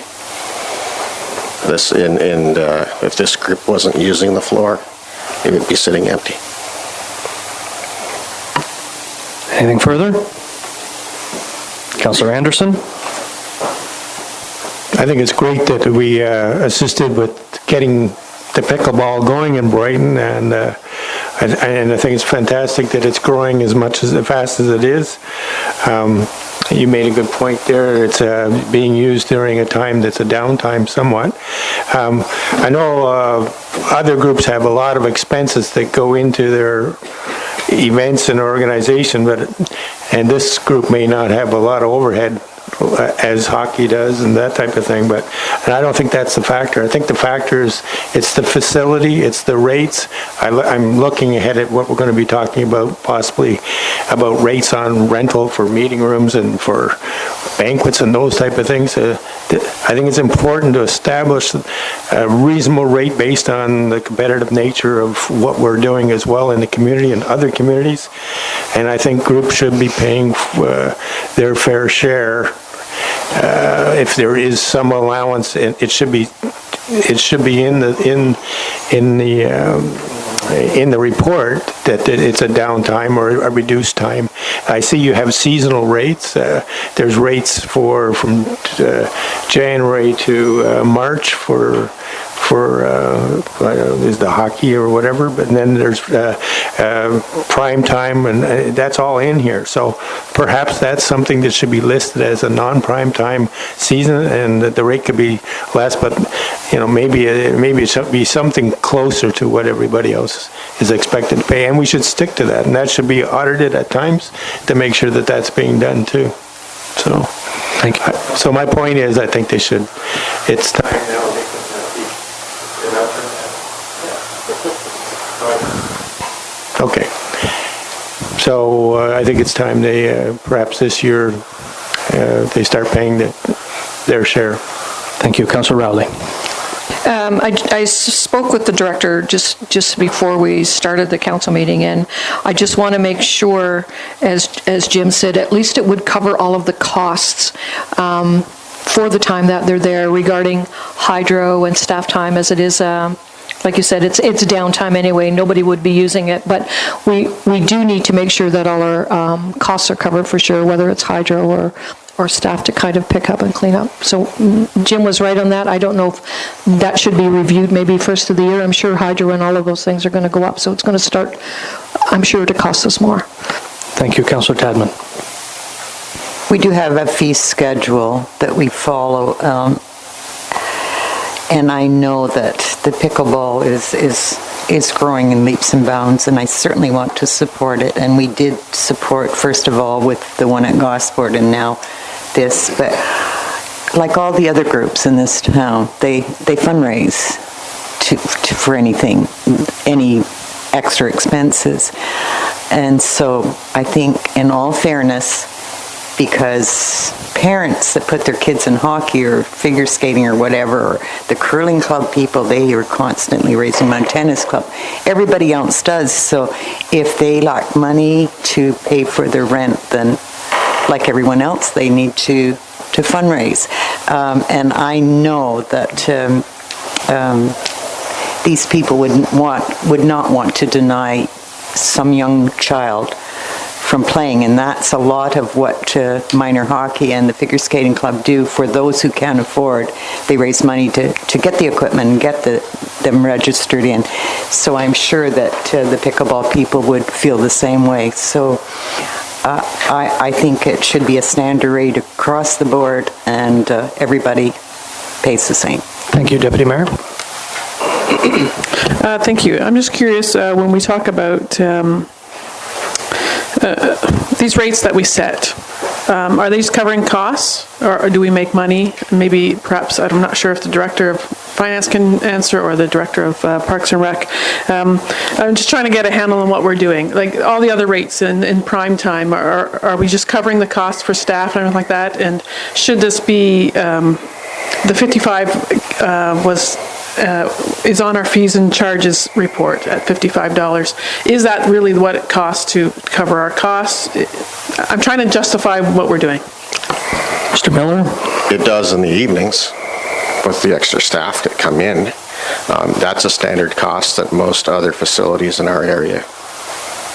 If this group wasn't using the floor, it would be sitting empty. Anything further? Councillor Anderson? I think it's great that we assisted with getting the pickleball going in Brighton, and I think it's fantastic that it's growing as fast as it is. You made a good point there. It's being used during a time that's a downtime somewhat. I know other groups have a lot of expenses that go into their events and organization, and this group may not have a lot of overhead as hockey does and that type of thing, and I don't think that's the factor. I think the factor is it's the facility, it's the rates. I'm looking ahead at what we're going to be talking about, possibly about rates on rental for meeting rooms and for banquets and those type of things. I think it's important to establish a reasonable rate based on the competitive nature of what we're doing as well in the community and other communities, and I think groups should be paying their fair share. If there is some allowance, it should be in the report that it's a downtime or a reduced time. I see you have seasonal rates. There's rates from January to March for is the hockey or whatever, but then there's prime time, and that's all in here. So perhaps that's something that should be listed as a non-prime time season, and that the rate could be less, but maybe it should be something closer to what everybody else is expected to pay, and we should stick to that, and that should be audited at times to make sure that that's being done too. So, thank you. So my point is, I think it's time now. Okay. So I think it's time they, perhaps this year, they start paying their share. Thank you. Councillor Rowley. I spoke with the director just before we started the council meeting, and I just want to make sure, as Jim said, at least it would cover all of the costs for the time that they're there regarding hydro and staff time, as it is. Like you said, it's downtime anyway. Nobody would be using it, but we do need to make sure that all our costs are covered for sure, whether it's hydro or staff to kind of pick up and clean up. So Jim was right on that. I don't know if that should be reviewed maybe first of the year. I'm sure hydro and all of those things are going to go up, so it's going to start, I'm sure, to cost us more. Thank you, Councillor Tadman. We do have a fee schedule that we follow. And I know that the pickleball is growing in leaps and bounds, and I certainly want to support it. And we did support, first of all, with the one at Gosport, and now this. But like all the other groups in this town, they fundraise for anything, any extra expenses. And so I think, in all fairness, because parents that put their kids in hockey or figure skating or whatever, or the curling club people, they are constantly raising money, tennis club, everybody else does. So if they lack money to pay for their rent, then like everyone else, they need to fundraise. And I know that these people would not want to deny some young child from playing, and that's a lot of what minor hockey and the figure skating club do for those who can't afford. They raise money to get the equipment and get them registered in. So I'm sure that the pickleball people would feel the same way. So I think it should be a standard rate across the board, and everybody pays the same. Thank you, Deputy Mayor. Thank you. I'm just curious, when we talk about these rates that we set, are these covering costs, or do we make money? Maybe, perhaps, I'm not sure if the Director of Finance can answer, or the Director of Parks and Rec. I'm just trying to get a handle on what we're doing. Like, all the other rates in prime time, are we just covering the costs for staff and everything like that? And should this be, the 55 is on our fees and charges report at $55. Is that really what it costs to cover our costs? I'm trying to justify what we're doing. Mr. Miller? It does in the evenings with the extra staff that come in. That's a standard cost that most other facilities in our area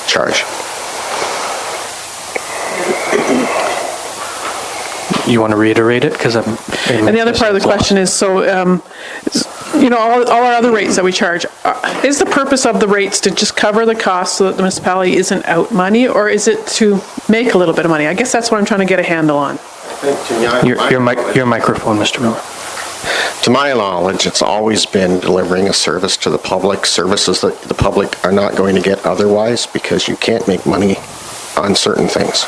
charge. You want to reiterate it? Because I'm... And the other part of the question is, so, all our other rates that we charge, is the purpose of the rates to just cover the costs so that the municipality isn't out money, or is it to make a little bit of money? I guess that's what I'm trying to get a handle on. Your microphone, Mr. Miller. To my knowledge, it's always been delivering a service to the public, services that the public are not going to get otherwise, because you can't make money on certain things.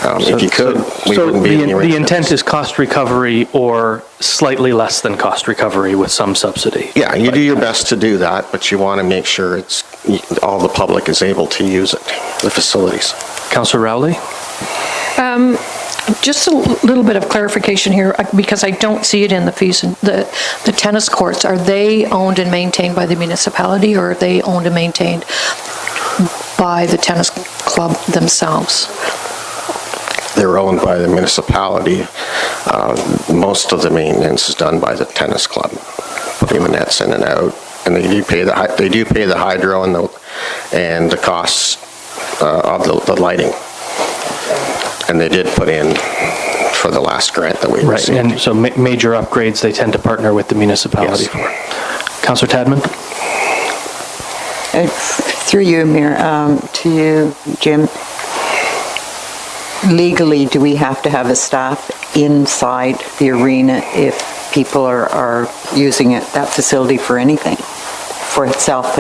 If you could, we wouldn't be in the the intent is cost recovery, or slightly less than cost recovery with some subsidy. Yeah, you do your best to do that, but you want to make sure it's all the public is able to use it, the facilities. Councillor Rowley? Just a little bit of clarification here, because I don't see it in the fees. The tennis courts, are they owned and maintained by the municipality, or are they owned and maintained by the tennis club themselves? They're owned by the municipality. Most of the maintenance is done by the tennis club, putting the nets in and out, and they do pay the hydro and the costs of the lighting. And they did put in for the last grant that we received. Right, and so major upgrades they tend to partner with the municipality for. Councillor Tadman? Through you, Mayor, to you, Jim. Legally, do we have to have a staff inside the arena if people are using that facility for anything, for health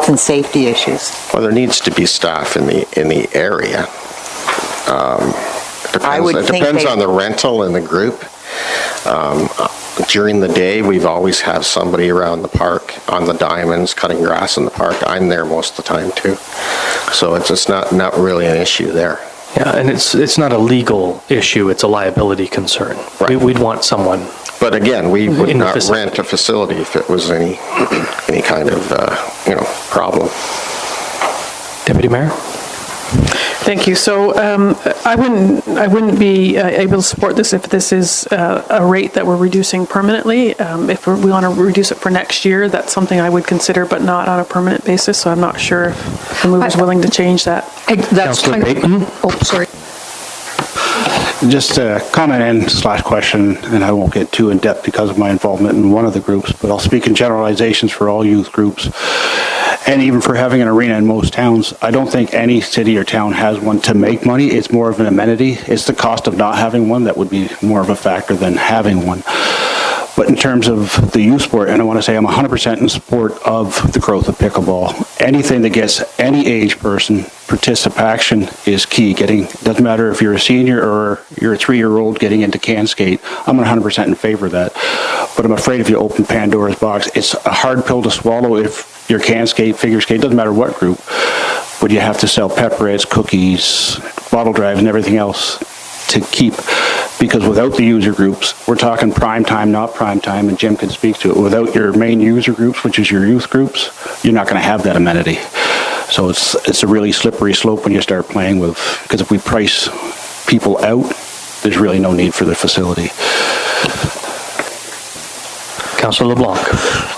and safety issues? Well, there needs to be staff in the area. It depends on the rental and the group. During the day, we've always had somebody around the park on the diamonds cutting grass in the park. I'm there most of the time too, so it's just not really an issue there. Yeah, and it's not a legal issue; it's a liability concern. Right. We'd want someone. But again, we would not rent a facility if it was any kind of problem. Deputy Mayor? Thank you. So I wouldn't be able to support this if this is a rate that we're reducing permanently. If we want to reduce it for next year, that's something I would consider, but not on a permanent basis. So I'm not sure if the mover's willing to change that. That's Councillor Bateman? Oh, sorry. Just a comment and / question, and I won't get too in-depth because of my involvement in one of the groups, but I'll speak in generalizations for all youth groups. And even for having an arena in most towns, I don't think any city or town has one to make money. It's more of an amenity. It's the cost of not having one that would be more of a factor than having one. But in terms of the youth sport, and I want to say I'm 100% in support of the growth of pickleball. Anything that gets any age person participation is key. Doesn't matter if you're a senior or you're a 3-year-old getting into can skate. I'm 100% in favor of that. But I'm afraid if you open Pandora's box, it's a hard pill to swallow if your can skate, figure skate, doesn't matter what group, but you have to sell pepperettes, cookies, bottle drives, and everything else to keep, because without the user groups, we're talking prime time, not prime time, and Jim can speak to it, without your main user groups, which is your youth groups, you're not going to have that amenity. So it's a really slippery slope when you start playing with, because if we price people out, there's really no need for the facility. Councillor LeBlanc.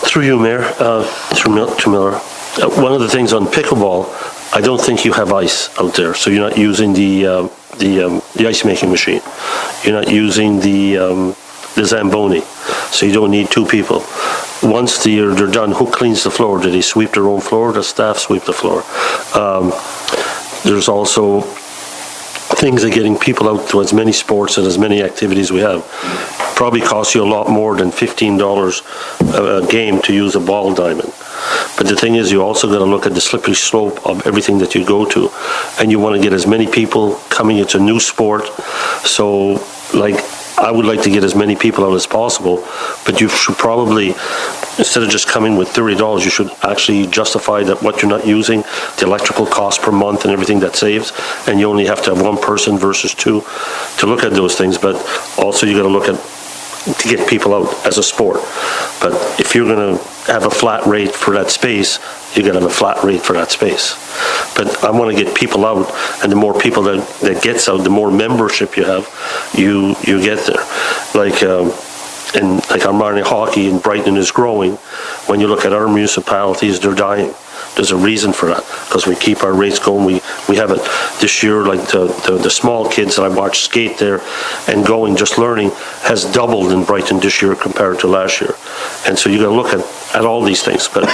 Through you, Mayor, to Miller. One of the things on pickleball, I don't think you have ice out there, so you're not using the ice making machine. You're not using the Zamboni, so you don't need two people. Once they're done, who cleans the floor? Do they sweep their own floor? Does staff sweep the floor? There's also things that getting people out to as many sports and as many activities we have. Probably costs you a lot more than $15 a game to use a ball diamond. But the thing is, you also got to look at the slippery slope of everything that you go to, and you want to get as many people coming. It's a new sport, so like I would like to get as many people out as possible, but you should probably, instead of just coming with $30, you should actually justify that what you're not using, the electrical cost per month and everything that saves, and you only have to have one person versus two to look at those things. But also you got to look at to get people out as a sport. But if you're going to have a flat rate for that space, you got to have a flat rate for that space. But I want to get people out, and the more people that gets out, the more membership you have, you get there. Like Armani Hockey in Brighton is growing. When you look at other municipalities, they're dying. There's a reason for that, because we keep our rates going. We have it this year, like the small kids that I watched skate there and going, just learning, has doubled in Brighton this year compared to last year. And so you got to look at all these things. But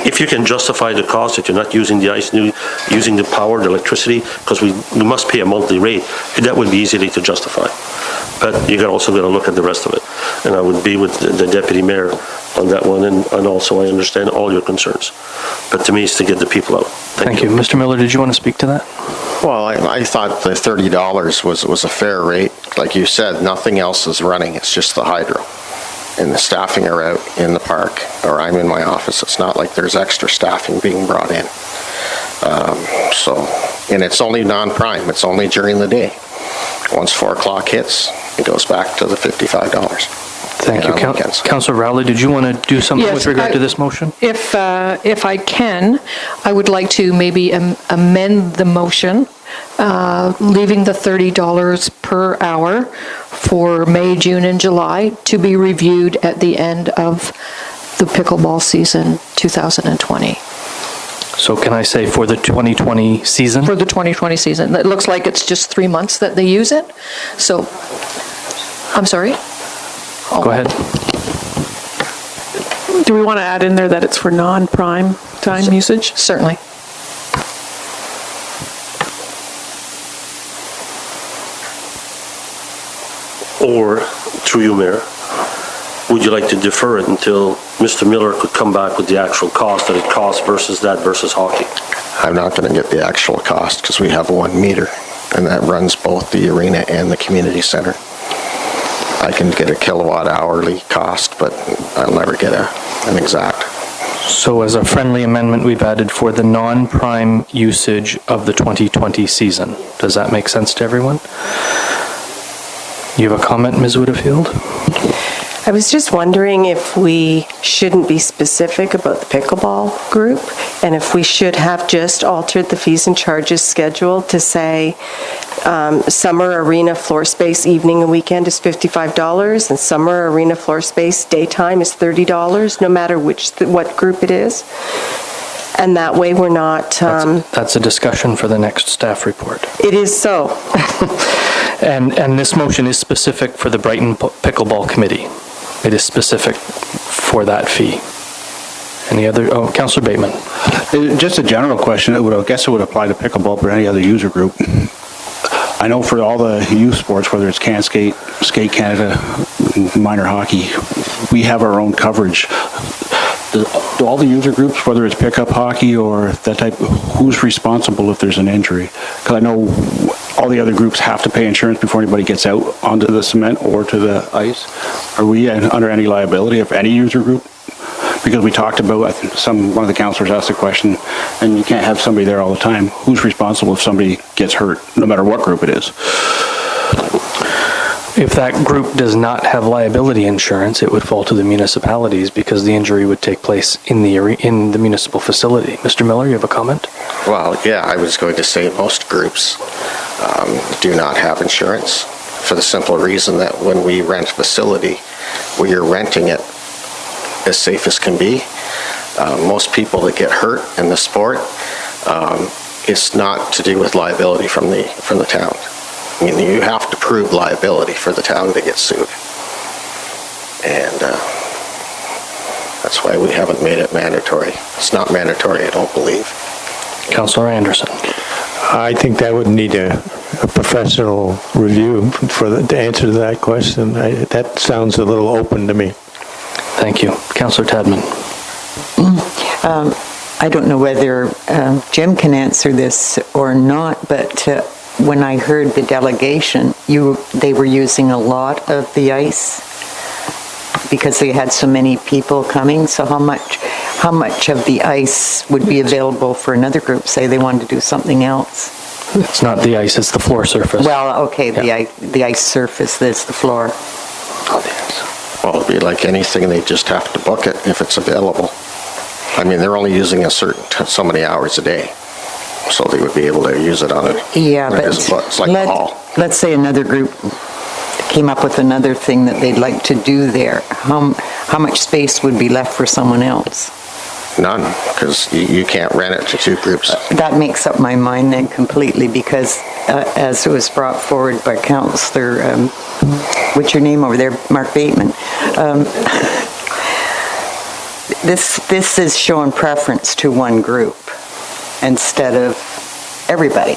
if you can justify the cost, that you're not using the ice, using the power, the electricity, because we must pay a monthly rate, that would be easily to justify. But you also got to look at the rest of it. And I would be with the deputy mayor on that one, and also I understand all your concerns. But to me, it's to get the people out. Thank you. Mr. Miller, did you want to speak to that? Well, I thought the $30 was a fair rate. Like you said, nothing else is running. It's just the hydro. And the staffing are out in the park, or I'm in my office. It's not like there's extra staffing being brought in. And it's only non-prime. It's only during the day. Once 4 o'clock hits, it goes back to the $55. Thank you. Councillor Rowley, did you want to do something with regard to this motion? If I can, I would like to maybe amend the motion, leaving the $30 per hour for May, June, and July to be reviewed at the end of the pickleball season 2020. So can I say for the 2020 season? For the 2020 season. It looks like it's just 3 months that they use it. So, I'm sorry? Go ahead. Do we want to add in there that it's for non-prime time usage? Certainly. Or, through you, Mayor, would you like to defer it until Mr. Miller could come back with the actual cost that it costs versus hockey? I'm not going to get the actual cost because we have 1 meter, and that runs both the arena and the community center. I can get a kilowatt hourly cost, but I'll never get an exact. So as a friendly amendment, we've added for the non-prime usage of the 2020 season. Does that make sense to everyone? You have a comment, Ms. Woodfield? I was just wondering if we shouldn't be specific about the pickleball group, and if we should have just altered the fees and charges schedule to say summer arena floor space evening and weekend is $55, and summer arena floor space daytime is $30, no matter what group it is. And that way we're not... That's a discussion for the next staff report. It is so. And this motion is specific for the Brighton Pickleball Committee. It is specific for that fee. Any other? Oh, Councillor Bateman. Just a general question. I guess it would apply to pickleball, but any other user group. I know for all the youth sports, whether it's Can Skate, Skate Canada, minor hockey, we have our own coverage. Do all the user groups, whether it's pickup hockey or that type, who's responsible if there's an injury? Because I know all the other groups have to pay insurance before anybody gets out onto the cement or to the ice. Are we under any liability of any user group? Because we talked about, I think one of the councillors asked a question, and you can't have somebody there all the time. Who's responsible if somebody gets hurt, no matter what group it is? If that group does not have liability insurance, it would fall to the municipalities because the injury would take place in the municipal facility. Mr. Miller, you have a comment? Well, yeah, I was going to say most groups do not have insurance for the simple reason that when we rent a facility, we are renting it as safe as can be. Most people that get hurt in the sport it's not to do with liability from the town. I mean, you have to prove liability for the town to get sued. And that's why we haven't made it mandatory. It's not mandatory, I don't believe. Councillor Anderson. I think that would need a professional review to answer to that question. That sounds a little open to me. Thank you. Councillor Tadman. I don't know whether Jim can answer this or not, but when I heard the delegation, they were using a lot of the ice because they had so many people coming. So how much of the ice would be available for another group? Say they wanted to do something else. It's not the ice, it's the floor surface. Well, okay, the ice surface, that's the floor. Well, it'd be like anything, they just have to book it if it's available. I mean, they're only using so many hours a day, so they would be able to use it on it. Yeah, but it's like the hall. Let's say another group came up with another thing that they'd like to do there. How much space would be left for someone else? None, because you can't rent it to two groups. That makes up my mind then completely, because as it was brought forward by Councillor, what's your name over there, Mark Bateman, this is showing preference to one group instead of everybody.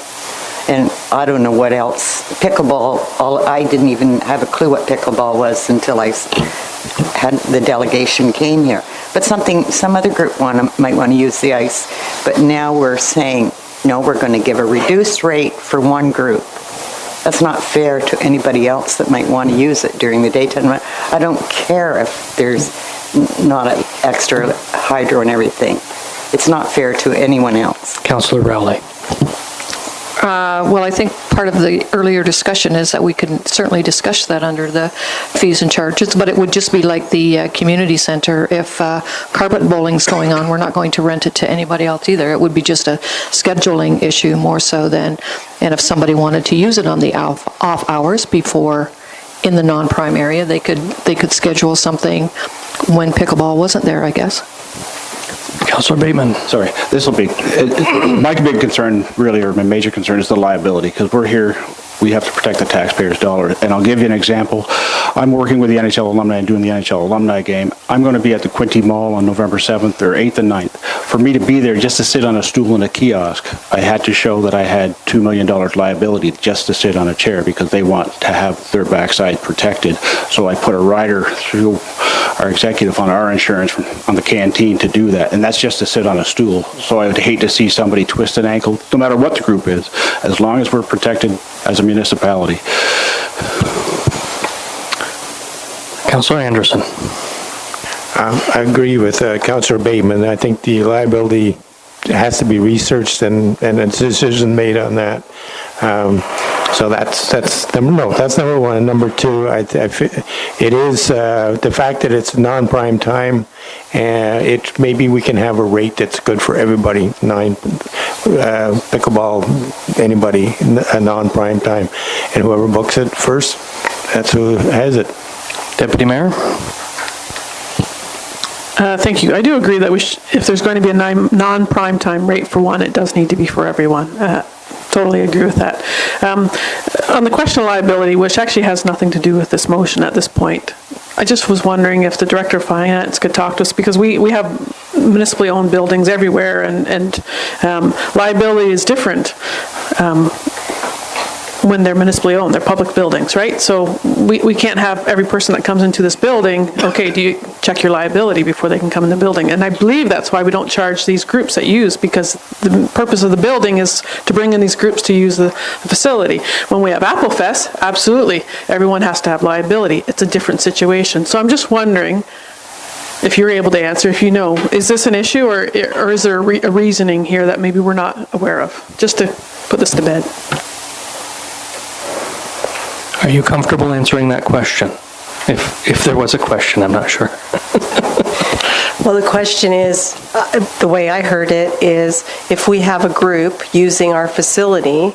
And I don't know what else. Pickleball, I didn't even have a clue what pickleball was until the delegation came here. But some other group might want to use the ice. But now we're saying, no, we're going to give a reduced rate for one group. That's not fair to anybody else that might want to use it during the daytime. I don't care if there's not an extra hydro and everything. It's not fair to anyone else. Councillor Rowley. Well, I think part of the earlier discussion is that we can certainly discuss that under the fees and charges, but it would just be like the community center. If carpet bowling's going on, we're not going to rent it to anybody else either. It would be just a scheduling issue more so than, and if somebody wanted to use it on the off hours before in the non-prime area, they could schedule something when pickleball wasn't there, I guess. Councillor Bateman. Sorry, this will be, my big concern really, or my major concern is the liability, because we're here, we have to protect the taxpayers' dollar. And I'll give you an example. I'm working with the NHL alumni and doing the NHL alumni game. I'm going to be at the Quinte Mall on November 7th or 8th and 9th. For me to be there just to sit on a stool in a kiosk, I had to show that I had $2 million liability just to sit on a chair because they want to have their backside protected. So I put a rider through our executive on our insurance on the canteen to do that. And that's just to sit on a stool. So I would hate to see somebody twist an ankle, no matter what the group is, as long as we're protected as a municipality. Councillor Anderson. I agree with Councillor Bateman. I think the liability has to be researched and a decision made on that. So that's number one. And number two, it is the fact that it's non-prime time. Maybe we can have a rate that's good for everybody. Pickleball, anybody, a non-prime time, and whoever books it first, that's who has it. Deputy Mayor. Thank you. I do agree that if there's going to be a non-prime time rate for one, it does need to be for everyone. Totally agree with that. On the question of liability, which actually has nothing to do with this motion at this point, I just was wondering if the Director of Finance could talk to us, because we have municipally owned buildings everywhere, and liability is different when they're municipally owned. They're public buildings, right? So we can't have every person that comes into this building, okay, do you check your liability before they can come in the building? And I believe that's why we don't charge these groups that use, because the purpose of the building is to bring in these groups to use the facility. When we have Applefest, absolutely, everyone has to have liability. It's a different situation. So I'm just wondering if you're able to answer, if you know, is this an issue, or is there a reasoning here that maybe we're not aware of? Just to put this to bed. Are you comfortable answering that question? If there was a question, I'm not sure. Well, the question is, the way I heard it is, if we have a group using our facility,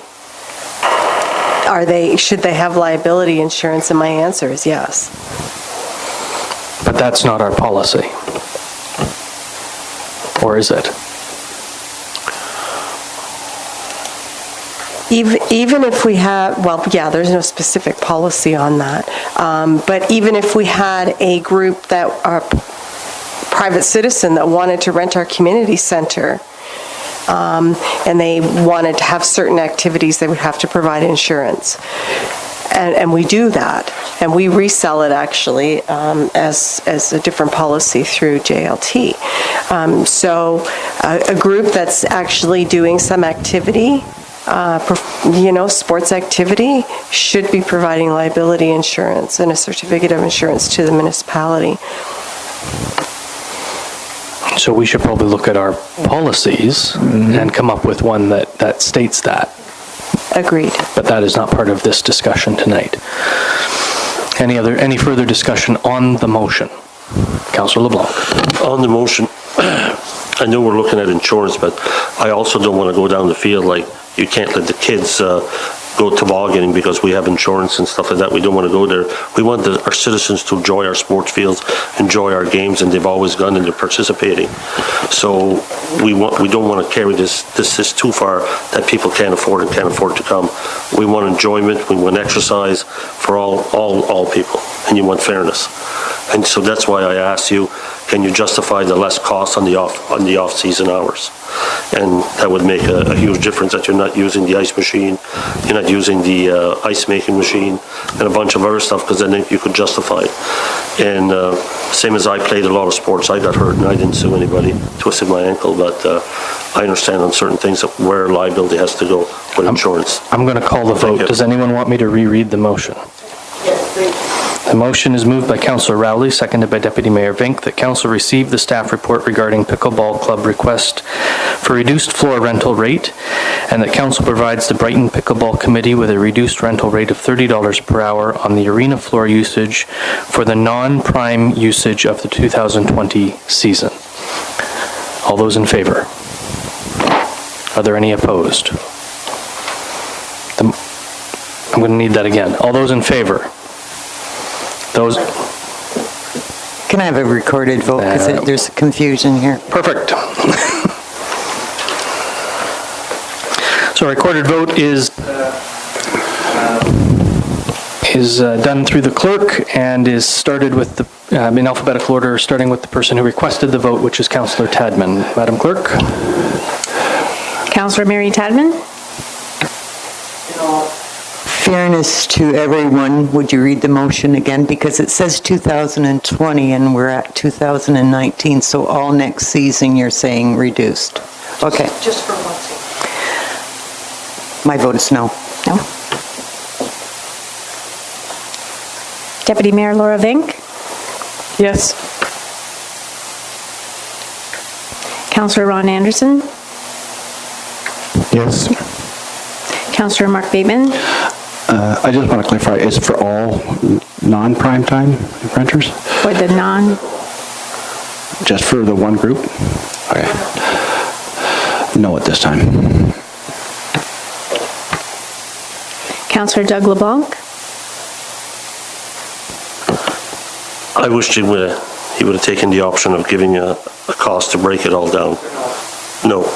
should they have liability insurance? And my answer is yes. But that's not our policy. Or is it? Even if we have, well, yeah, there's no specific policy on that. But even if we had a group that, a private citizen that wanted to rent our community center, and they wanted to have certain activities, they would have to provide insurance. And we do that. And we resell it actually as a different policy through JLT. So a group that's actually doing some activity, sports activity, should be providing liability insurance and a certificate of insurance to the municipality. So we should probably look at our policies and come up with one that states that. Agreed. But that is not part of this discussion tonight. Any further discussion on the motion? Councillor LeBlanc. On the motion, I know we're looking at insurance, but I also don't want to go down the field like you can't let the kids go tobogganing because we have insurance and stuff like that. We don't want to go there. We want our citizens to enjoy our sports fields, enjoy our games, and they've always gone and they're participating. So we don't want to carry this too far that people can't afford to come. We want enjoyment, we want exercise for all people, and you want fairness. And so that's why I asked you, can you justify the less cost on the off-season hours? And that would make a huge difference that you're not using the ice machine, you're not using the ice making machine, and a bunch of other stuff, because then you could justify it. And same as I played a lot of sports, I got hurt and I didn't sue anybody, twisted my ankle, but I understand on certain things where liability has to go with insurance. I'm going to call the vote. Does anyone want me to reread the motion? Yes, please. The motion is moved by Councillor Rowley, seconded by Deputy Mayor Vink, that Council receive the staff report regarding Pickleball Club request for reduced floor rental rate, and that Council provides the Brighton Pickleball Committee with a reduced rental rate of $30 per hour on the arena floor usage for the non-prime usage of the 2020 season. All those in favor? Are there any opposed? I'm going to need that again. All those in favor? Those. Can I have a recorded vote, because there's confusion here? Perfect. So a recorded vote is done through the clerk and is started with the in alphabetical order, starting with the person who requested the vote, which is Councillor Tadman. Madam Clerk. Councillor Mary Tadman. Fairness to everyone, would you read the motion again? Because it says 2020 and we're at 2019, so all next season you're saying reduced. Okay. Just for one season. My vote is no. No. Deputy Mayor Laura Vink. Yes. Councillor Ron Anderson. Yes. Councillor Mark Bateman. I just want to clarify, is it for all non-prime time renters? For the Just for the one group? Okay. No at this time. Councillor Doug LeBlanc. I wish he would have taken the option of giving a cost to break it all down. No.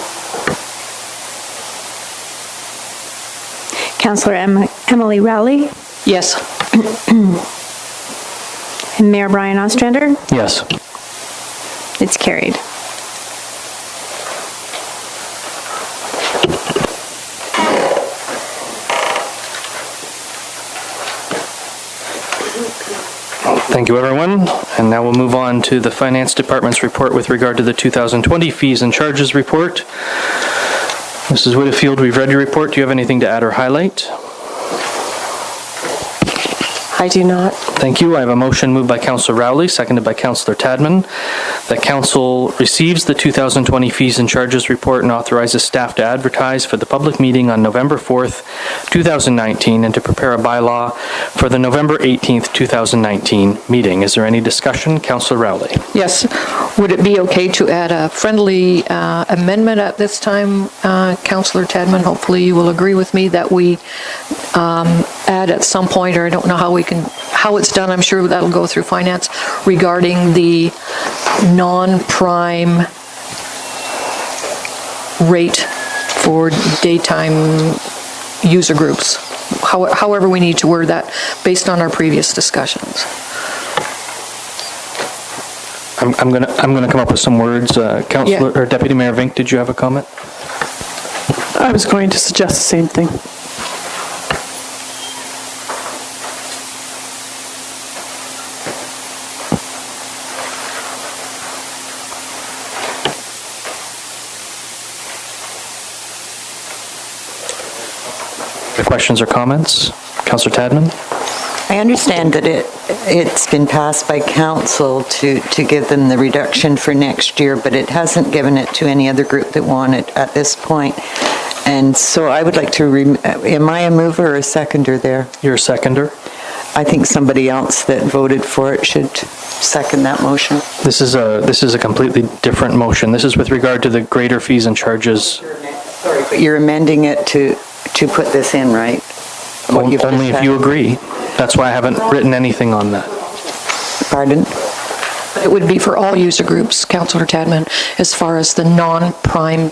Councillor Emily Rowley. Yes. And Mayor Brian Ostrander. Yes. It's carried. Thank you, everyone. And now we'll move on to the Finance Department's report with regard to the 2020 fees and charges report. Mrs. Whitfield, we've read your report. Do you have anything to add or highlight? I do not. Thank you. I have a motion moved by Councillor Rowley, seconded by Councillor Tadman, that Council receives the 2020 fees and charges report and authorizes staff to advertise for the public meeting on November 4th, 2019, and to prepare a bylaw for the November 18th, 2019 meeting. Is there any discussion? Councillor Rowley. Yes. Would it be okay to add a friendly amendment at this time, Councillor Tadman? Hopefully you will agree with me that we add at some point, or I don't know how it's done, I'm sure that'll go through finance, regarding the non-prime rate for daytime user groups, however we need to word that, based on our previous discussions. I'm gonna come up with some words. Councillor or Deputy Mayor Vink, did you have a comment? I was going to suggest the same thing. The questions or comments? Councillor Tadman? I understand that it's been passed by council to give them the reduction for next year, but it hasn't given it to any other group that want it at this point. And so I would like to, am I a mover or a seconder there? You're a seconder. I think somebody else that voted for it should second that motion. This is a completely different motion. This is with regard to the greater fees and charges. Sorry, but you're amending it to put this in, right? Only if you agree. That's why I haven't written anything on that. Pardon? It would be for all user groups, Councillor Tadman, as far as the non-prime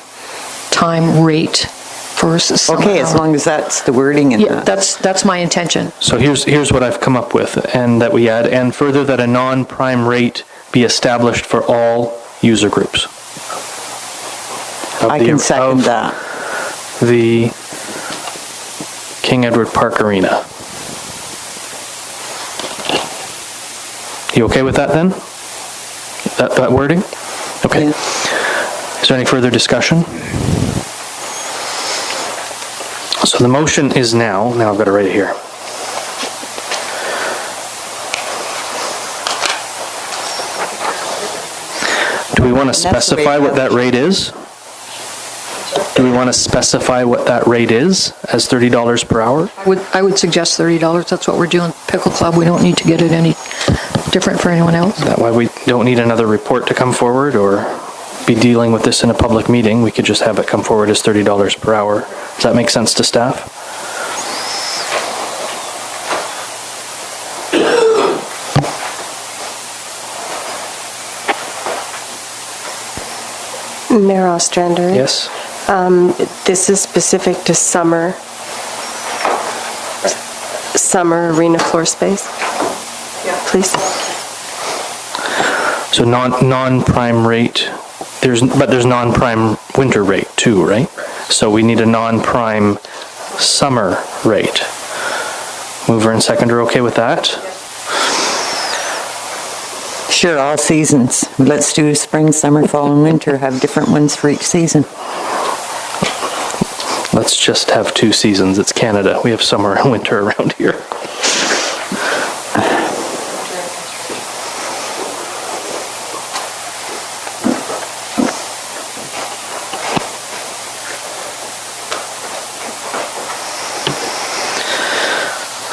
time rate for summer. Okay, as long as that's the wording in Yeah, that. that's my intention. So here's what I've come up with, and that we add, and further that a non-prime rate be established for all user groups. I can second that. The King Edward Park Arena. You okay with that then? That wording? Okay. Yeah. Is there any further discussion? So the motion is now I've got it right here. Do we want to specify what that rate is? Do we want to specify what that rate is as $30 per hour? I would suggest $30. That's what we're doing. Pickle Club, we don't need to get it any different for anyone else. Is that why we don't need another report to come forward or be dealing with this in a public meeting? We could just have it come forward as $30 per hour. Does that make sense to staff? Mayor Ostrander? Yes. This is specific to summer arena floor space? Yeah. Please. So non-prime rate, there's non-prime winter rate too, right? So we need a non-prime summer rate. Mover and seconder okay with that? Sure, all seasons. Let's do spring, summer, fall, and winter. Have different ones for each season. Let's just have 2 seasons. It's Canada. We have summer and winter around here.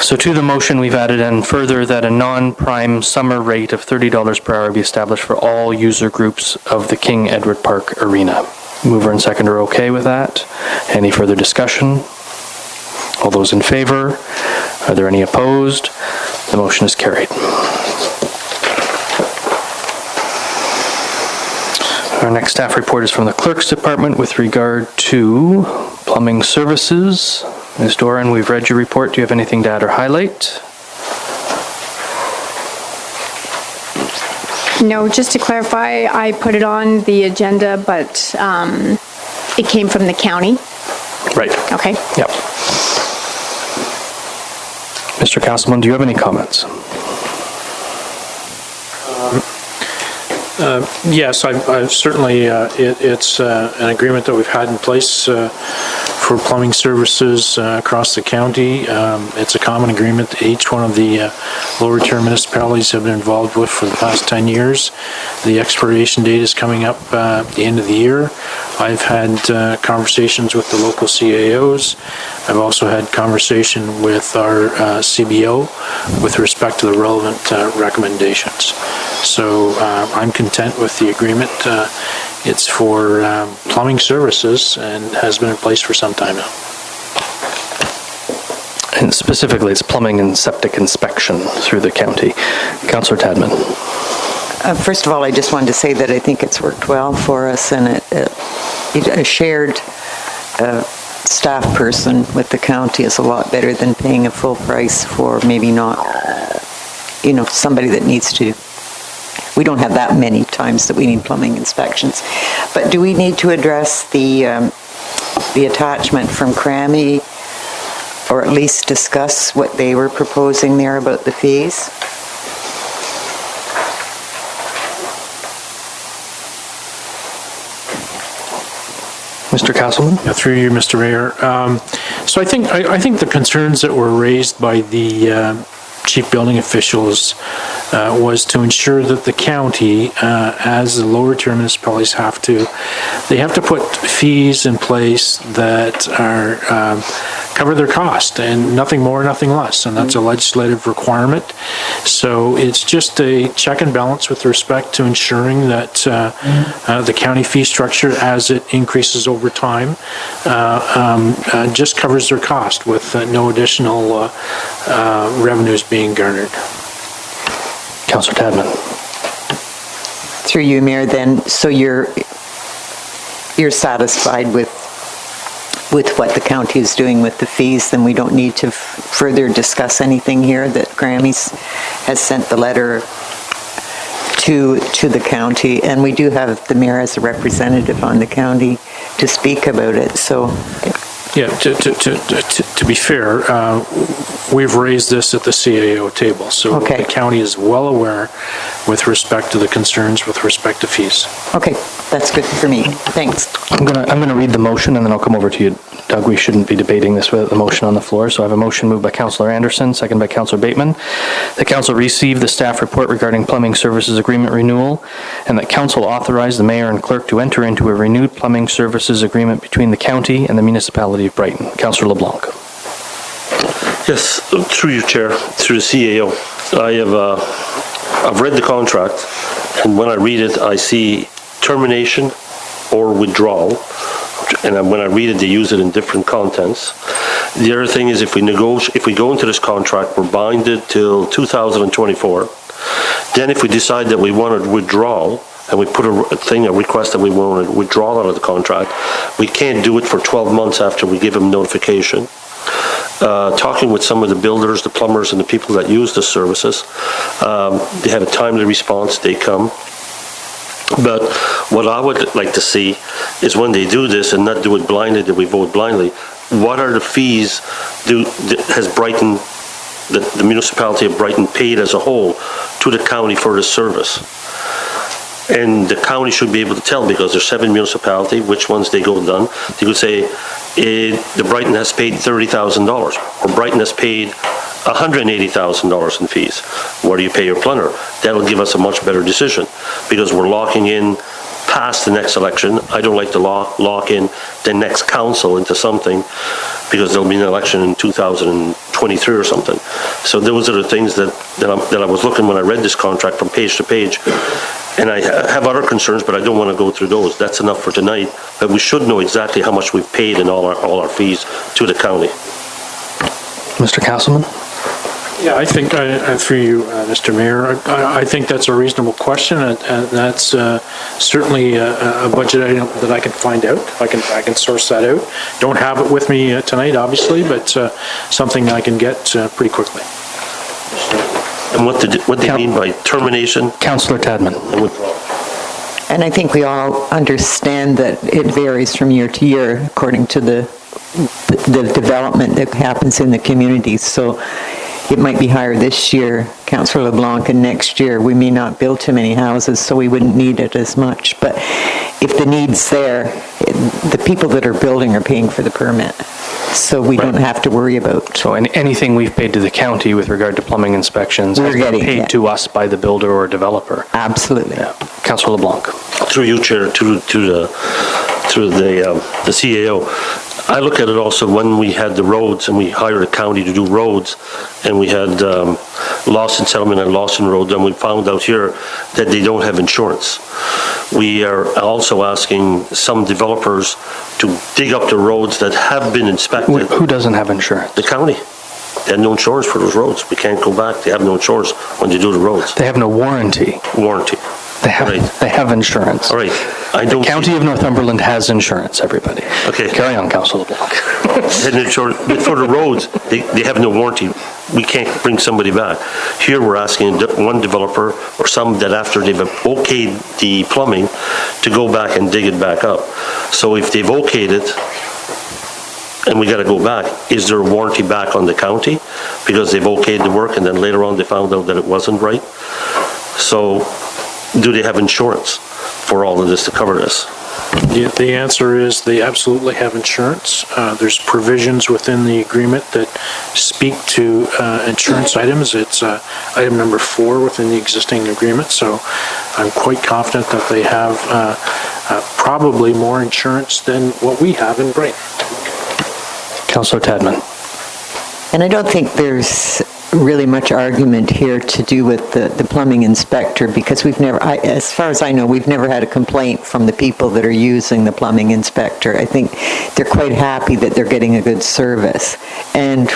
So to the motion, we've added in further that a non-prime summer rate of $30 per hour be established for all user groups of the King Edward Park Arena. Mover and seconder okay with that? Any further discussion? All those in favor? Are there any opposed? The motion is carried. Our next staff report is from the Clerk's Department with regard to plumbing services. Ms. Doran, we've read your report. Do you have anything to add or highlight? No, just to clarify, I put it on the agenda, but it came from the county. Right. Okay. Yep. Mr. Castleman, do you have any comments? Yes, I certainly, it's an agreement that we've had in place for plumbing services across the county. It's a common agreement that each one of the lower-tier municipalities have been involved with for the past 10 years. The expiration date is coming up at the end of the year. I've had conversations with the local CAOs. I've also had conversation with our CBO with respect to the relevant recommendations. So I'm content with the agreement. It's for plumbing services and has been in place for some time now. And specifically, it's plumbing and septic inspection through the county. Councillor Tadman. First of all, I just wanted to say that I think it's worked well for us, and it shared staff person with the county is a lot better than paying a full price for maybe not, somebody that needs to. We don't have that many times that we need plumbing inspections. But do we need to address the attachment from Crammy, or at least discuss what they were proposing there about the fees? Mr. Castleman? Yeah, through you, Mr. Mayor. So I think the concerns that were raised by the chief building officials was to ensure that the county, as the lower tier municipalities have to put fees in place that are cover their cost, and nothing more, nothing less, and that's a legislative requirement. So it's just a check and balance with respect to ensuring that the county fee structure, as it increases over time, just covers their cost with no additional revenues being garnered. Councillor Tadman. Through you, Mayor, then, so you're satisfied with what the county is doing with the fees, then we don't need to further discuss anything here, that Grammys has sent the letter to the county, and we do have the mayor as a representative on the county to speak about it, so. Yeah, to be fair, we've raised this at the CAO table, so the county is well aware with respect to the concerns with respect to fees. Okay, that's good for me. Thanks. I'm gonna read the motion, and then I'll come over to you, Doug. We shouldn't be debating this without the motion on the floor. So I have a motion moved by Councillor Anderson, second by Councillor Bateman. The council received the staff report regarding plumbing services agreement renewal, and that council authorized the mayor and clerk to enter into a renewed plumbing services agreement between the county and the municipality of Brighton. Councillor LeBlanc. Yes, through you, Chair, through the CAO. I've read the contract, and when I read it, I see termination or withdrawal. And when I read it, they use it in different contents. The other thing is, if we go into this contract, we're binded till 2024. Then if we decide that we want to withdraw, and we put a request that we want to withdraw out of the contract, we can't do it for 12 months after we give them notification. Talking with some of the builders, the plumbers, and the people that use the services, they have a timely response, they come. But what I would like to see is when they do this and not do it blindly, that we vote blindly, what are the fees has Brighton, the municipality of Brighton, paid as a whole to the county for this service? And the county should be able to tell, because there's 7 municipalities, which ones they go done. They could say, the Brighton has paid $30,000, or Brighton has paid $180,000 in fees. Where do you pay your plumber? That'll give us a much better decision, because we're locking in past the next election. I don't like to lock in the next council into something, because there'll be an election in 2023 or something. So those are the things that I was looking when I read this contract from page to page. And I have other concerns, but I don't want to go through those. That's enough for tonight. But we should know exactly how much we've paid in all our fees to the county. Mr. Castleman? Yeah, I think, through you, Mr. Mayor, I think that's a reasonable question, and that's certainly a budget item that I can find out. I can source that out. Don't have it with me tonight, obviously, but something I can get pretty quickly. And what they mean by termination? Councillor Tadman. And withdrawal. And I think we all understand that it varies from year to year according to the development that happens in the communities. So it might be higher this year, Councillor LeBlanc, and next year we may not build too many houses, so we wouldn't need it as much. But if the need's there, the people that are building are paying for the permit. So we don't have to worry about. So anything we've paid to the county with regard to plumbing inspections has been paid to us by the builder or developer. Absolutely. Yeah. Councillor LeBlanc. Through you, Chair, to the CAO. I look at it also when we had the roads and we hired a county to do roads, and we had Lawson Settlement and Lawson Road, and we found out here that they don't have insurance. We are also asking some developers to dig up the roads that have been inspected. Who doesn't have insurance? The county. They have no insurance for those roads. We can't go back. They have no insurance when they do the roads. They have no warranty. Warranty. They have insurance. All right. The County of Northumberland has insurance, everybody. Okay. Carry on, Councillor LeBlanc. head and shoulders. But for the roads, they have no warranty. We can't bring somebody back. Here, we're asking one developer or some that after they've okayed the plumbing to go back and dig it back up. So if they've okayed it, and we got to go back, is there a warranty back on the county? Because they've okayed the work and then later on they found out that it wasn't right. So do they have insurance for all of this to cover this? The answer is they absolutely have insurance. There's provisions within the agreement that speak to insurance items. It's item number 4 within the existing agreement, so I'm quite confident that they have probably more insurance than what we have in Brighton. Councillor Tadman. And I don't think there's really much argument here to do with the plumbing inspector, because we've never, as far as I know, we've never had a complaint from the people that are using the plumbing inspector. I think they're quite happy that they're getting a good service, and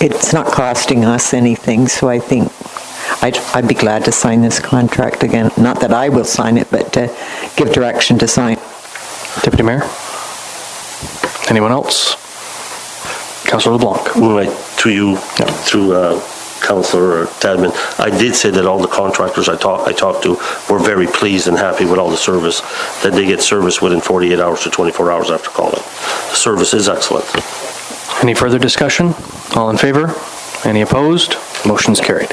it's not costing us anything, so I think I'd be glad to sign this contract again. Not that I will sign it, but to give direction to sign. Deputy Mayor? Anyone else? Councillor LeBlanc. Right, to you, through Councillor Tadman. I did say that all the contractors I talked to were very pleased and happy with all the service, that they get service within 48 hours to 24 hours after calling. The service is excellent. Any further discussion? All in favor? Any opposed? Motion's carried.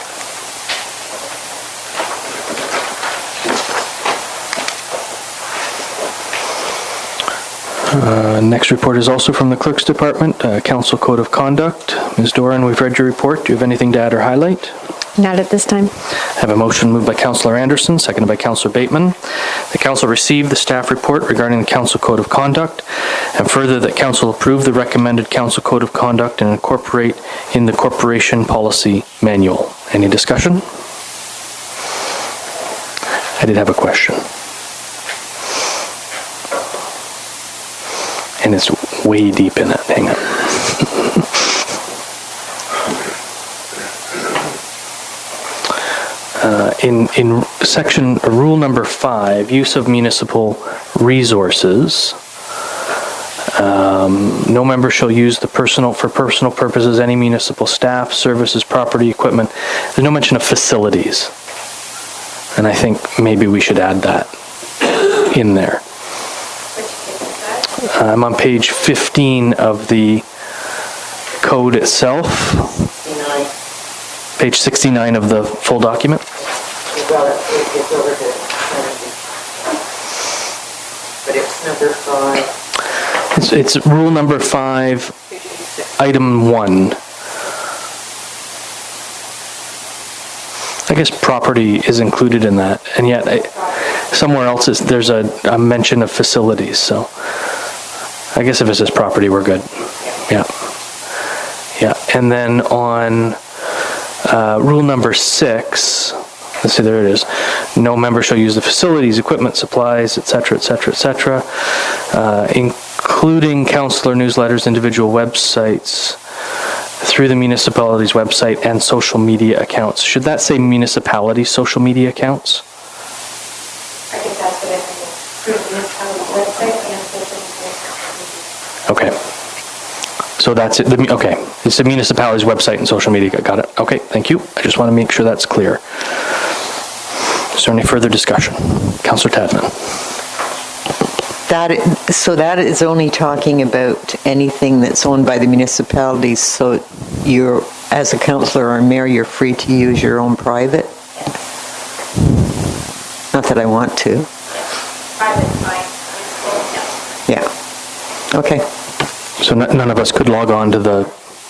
Next report is also from the Clerk's Department, Council Code of Conduct. Ms. Doran, we've read your report. Do you have anything to add or highlight? Not at this time. I have a motion moved by Councillor Anderson, seconded by Councillor Bateman. The Council received the staff report regarding the Council Code of Conduct, and further that Council approve the recommended Council Code of Conduct and incorporate in the Corporation Policy Manual. Any discussion? I did have a question. And it's way deep in it. Hang on. In section rule number 5, use of municipal resources, no member shall use for personal purposes any municipal staff, services, property, equipment. There's no mention of facilities. And I think maybe we should add that in there. I'm on page 15 of the code itself. 69. Page 69 of the full document. It's over to 70. But it's number 5. It's rule number 5, item 1. I guess property is included in that, and yet somewhere else there's a mention of facilities, so I guess if it says property, we're good. Yeah. Yeah. And then on rule number 6, let's see, there it is. No member shall use the facilities, equipment, supplies, etc., etc., etc., including councillor newsletters, individual websites, through the municipality's website and social media accounts. Should that say municipality social media accounts? I think that's what it means. Through the municipality's website and social media. Okay. So that's it. Okay. It's the municipality's website and social media. Got it. Okay. Thank you. I just want to make sure that's clear. Is there any further discussion? Councillor Tadman. So that is only talking about anything that's owned by the municipalities, so you're, as a councillor or mayor, you're free to use your own private? Not that I want to. Private, fine. Yeah. Okay. So none of us could log on to the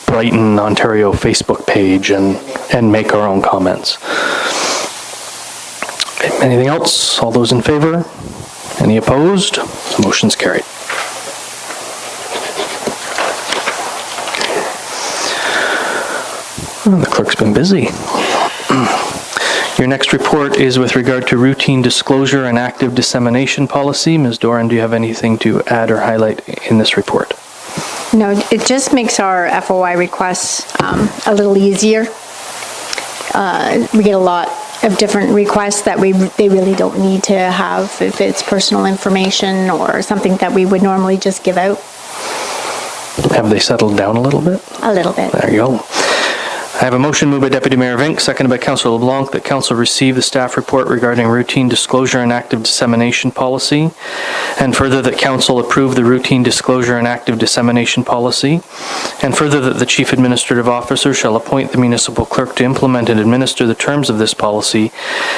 Brighton, Ontario Facebook page and make our own comments. Anything else? All those in favor? Any opposed? The motion's carried. The clerk's been busy. Your next report is with regard to routine disclosure and active dissemination policy. Ms. Doran, do you have anything to add or highlight in this report? No, it just makes our FOI requests a little easier. We get a lot of different requests that they really don't need to have if it's personal information or something that we would normally just give out. Have they settled down a little bit? A little bit. There you go. I have a motion moved by Deputy Mayor Vink, seconded by Councillor LeBlanc, that Council receive the staff report regarding routine disclosure and active dissemination policy, and further that Council approve the routine disclosure and active dissemination policy, and further that the Chief Administrative Officer shall appoint the municipal clerk to implement and administer the terms of this policy,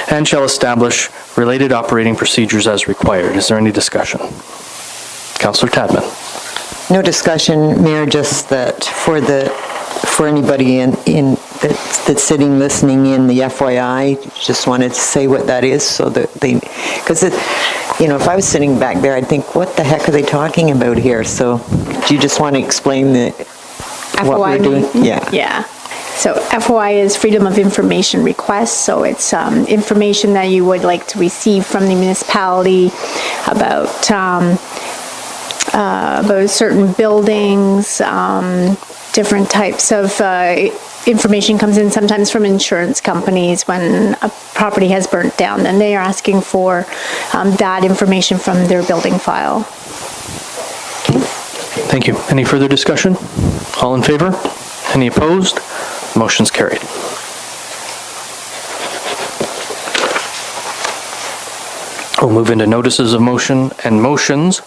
and shall establish related operating procedures as required. Is there any discussion? Councillor Tadman. No discussion, Mayor, just that for anybody that's sitting listening in, the FYI, just wanted to say what that is so that because if I was sitting back there, I'd think, what the heck are they talking about here? So do you just want to explain what we're doing? Yeah. Yeah. So FOI is Freedom of Information Request. So it's information that you would like to receive from the municipality about certain buildings, different types of information comes in sometimes from insurance companies when a property has burnt down, then they are asking for that information from their building file. Thank you. Any further discussion? All in favor? Any opposed? Motion's carried. We'll move into notices of motion and motions.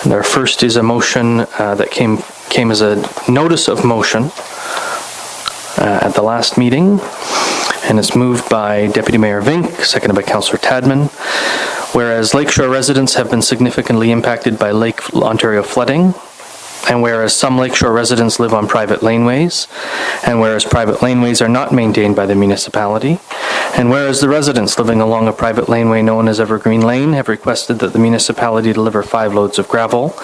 And our first is a motion that came as a notice of motion at the last meeting, and it's moved by Deputy Mayor Vink, seconded by Councillor Tadman. Whereas Lakeshore residents have been significantly impacted by Lake Ontario flooding, and whereas some Lakeshore residents live on private laneways, and whereas private laneways are not maintained by the municipality, and whereas the residents living along a private laneway known as Evergreen Lane have requested that the municipality deliver 5 loads of gravel,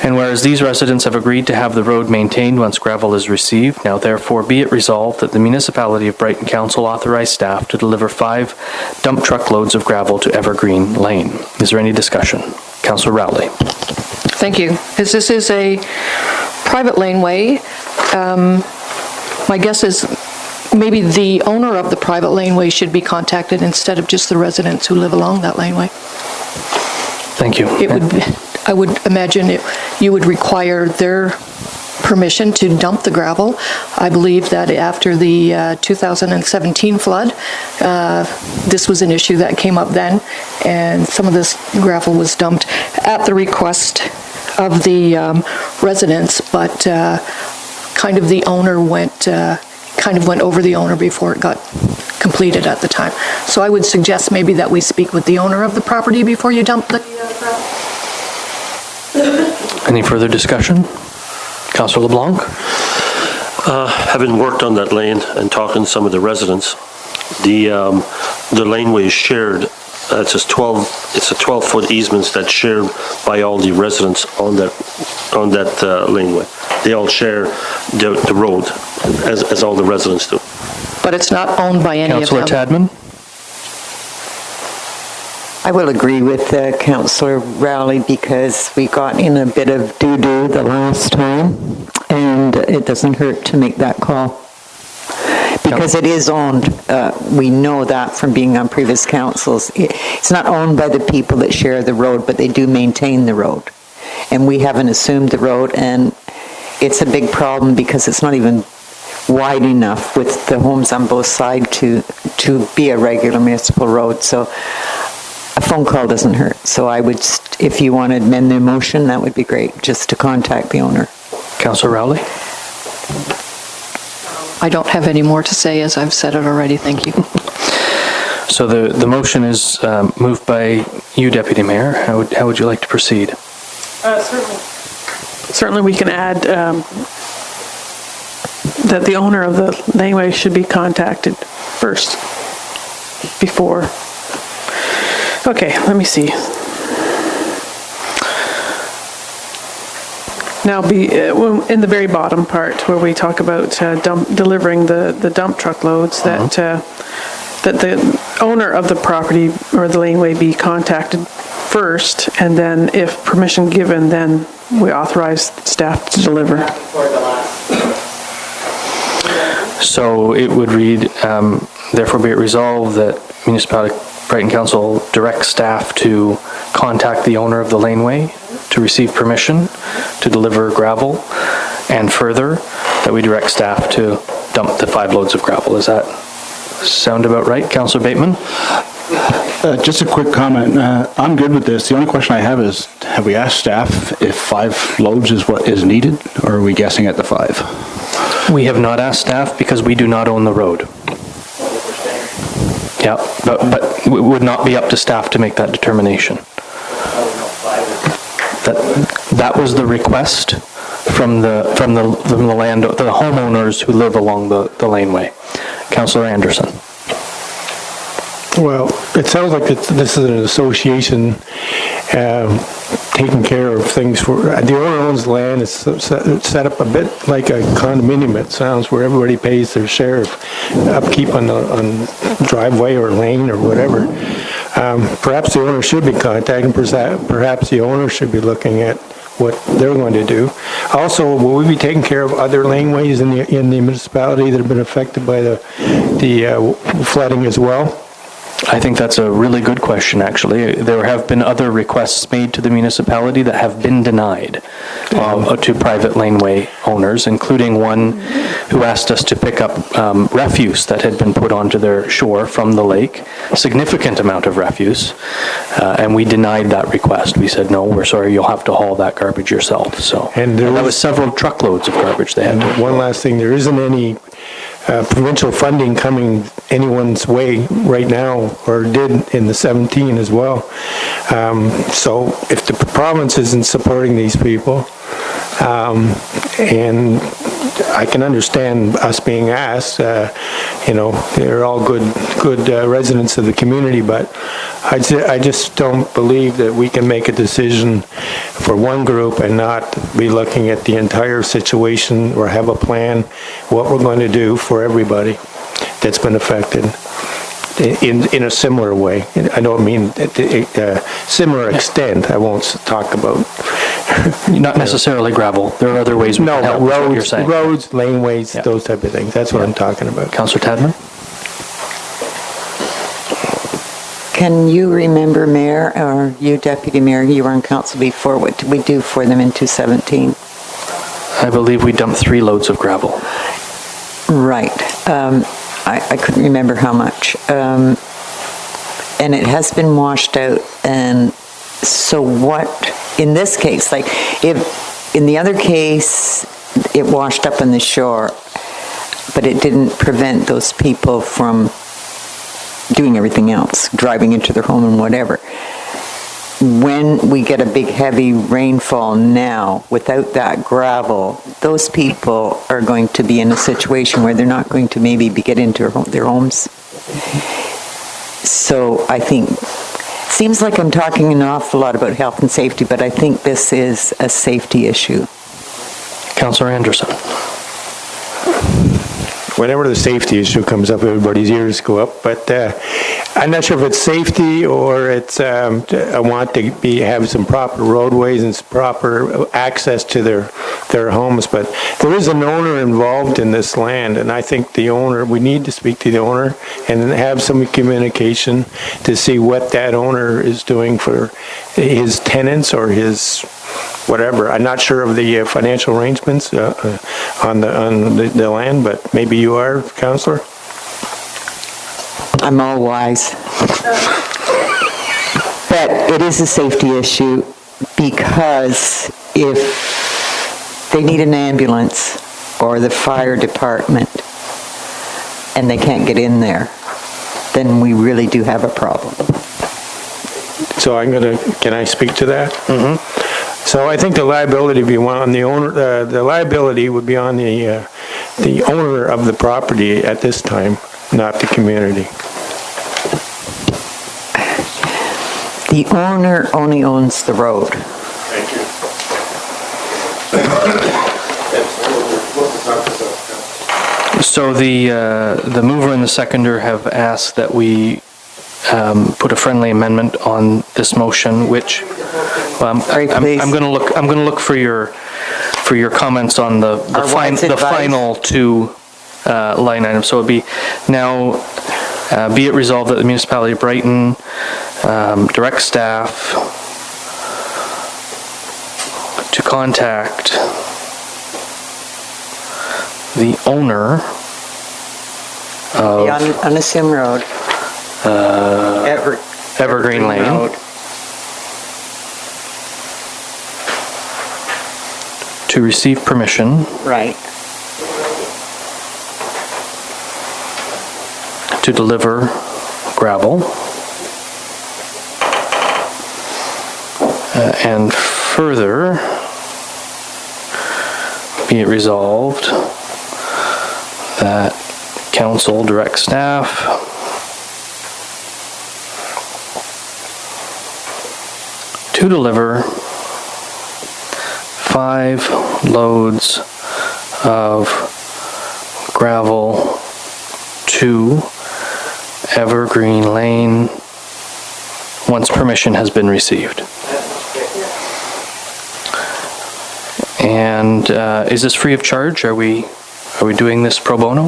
and whereas these residents have agreed to have the road maintained once gravel is received, now therefore be it resolved that the municipality of Brighton Council authorize staff to deliver 5 dump truck loads of gravel to Evergreen Lane. Is there any discussion? Councillor Rowley. Thank you. As this is a private laneway, my guess is maybe the owner of the private laneway should be contacted instead of just the residents who live along that laneway. Thank you. I would imagine you would require their permission to dump the gravel. I believe that after the 2017 flood, this was an issue that came up then, and some of this gravel was dumped at the request of the residents, but kind of the owner went over the owner before it got completed at the time. So I would suggest maybe that we speak with the owner of the property before you dump the gravel. Any further discussion? Councillor LeBlanc? Having worked on that lane and talking to some of the residents, the laneway is shared. It's a 12-foot easement that's shared by all the residents on that laneway. They all share the road, as all the residents do. But it's not owned by any of them. Councillor Tadman? I will agree with Councillor Rowley because we got in a bit of doo-doo the last time, and it doesn't hurt to make that call. Because it is owned, we know that from being on previous councils. It's not owned by the people that share the road, but they do maintain the road. And we haven't assumed the road, and it's a big problem because it's not even wide enough with the homes on both sides to be a regular municipal road. So a phone call doesn't hurt. So I would, if you want to amend the motion, that would be great, just to contact the owner. Councillor Rowley? I don't have any more to say, as I've said it already. Thank you. So the motion is moved by you, Deputy Mayor. How would you like to proceed? Certainly we can add that the owner of the laneway should be contacted first before. Okay, let me see. Now, in the very bottom part where we talk about delivering the dump truck loads, that the owner of the property or the laneway be contacted first, and then if permission given, then we authorize staff to deliver. So it would read, therefore be it resolved that Municipality Brighton Council directs staff to contact the owner of the laneway to receive permission to deliver gravel, and further, that we direct staff to dump the 5 loads of gravel. Does that sound about right, Councillor Bateman? Just a quick comment. I'm good with this. The only question I have is, have we asked staff if 5 loads is what is needed, or are we guessing at the 5? We have not asked staff because we do not own the road. Yeah, but it would not be up to staff to make that determination. That was the request from the homeowners who live along the laneway. Councillor Anderson. Well, it sounds like this is an association taking care of things for, the owner owns land. It's set up a bit like a condominium, it sounds, where everybody pays their share of upkeep on driveway or lane or whatever. Perhaps the owner should be contacted, perhaps the owner should be looking at what they're going to do. Also, will we be taking care of other laneways in the municipality that have been affected by the flooding as well? I think that's a really good question, actually. There have been other requests made to the municipality that have been denied to private laneway owners, including one who asked us to pick up refuse that had been put onto their shore from the lake, a significant amount of refuse, and we denied that request. We said, no, we're sorry, you'll have to haul that garbage yourself. So, and that was several truckloads of garbage they had to One last thing, there isn't any provincial funding coming anyone's way right now, or did in the 17 as well. So if the province isn't supporting these people, and I can understand us being asked, they're all good residents of the community, but I just don't believe that we can make a decision for one group and not be looking at the entire situation or have a plan what we're going to do for everybody that's been affected in a similar way. I don't mean similar extent. I won't talk about not necessarily gravel. There are other ways we can help. Roads, laneways, those type of things. That's what I'm talking about. Councillor Tadman? Can you remember, Mayor, or you, Deputy Mayor, you were on council before, what did we do for them in 2017? I believe we dumped 3 loads of gravel. Right. I couldn't remember how much. And it has been washed out. And so what, in this case, like if in the other case, it washed up on the shore, but it didn't prevent those people from doing everything else, driving into their home and whatever. When we get a big heavy rainfall now, without that gravel, those people are going to be in a situation where they're not going to maybe get into their homes. So I think, seems like I'm talking an awful lot about health and safety, but I think this is a safety issue. Councillor Anderson. Whenever the safety issue comes up, everybody's ears go up. But I'm not sure if it's safety or it's I want to have some proper roadways and some proper access to their homes. But there is an owner involved in this land, and I think the owner, we need to speak to the owner and have some communication to see what that owner is doing for his tenants or his whatever. I'm not sure of the financial arrangements on the land, but maybe you are, Councillor? I'm all wise. But it is a safety issue because if they need an ambulance or the fire department and they can't get in there, then we really do have a problem. So can I speak to that? Mm-hmm. So I think the liability would be on the owner. The liability would be on the owner of the property at this time, not the community. The owner only owns the road. Thank you. So the mover and the seconder have asked that we put a friendly amendment on this motion, which I'm going to look for your comments on the final 2 line items. So it'd be now be it resolved that the municipality of Brighton direct staff contact the owner of On Unasim Road. Evergreen Lane Road. to receive permission Right. to deliver gravel. And further, be it resolved that council direct staff to deliver 5 loads of gravel to Evergreen Lane once permission has been received. And is this free of charge? Are we doing this pro bono?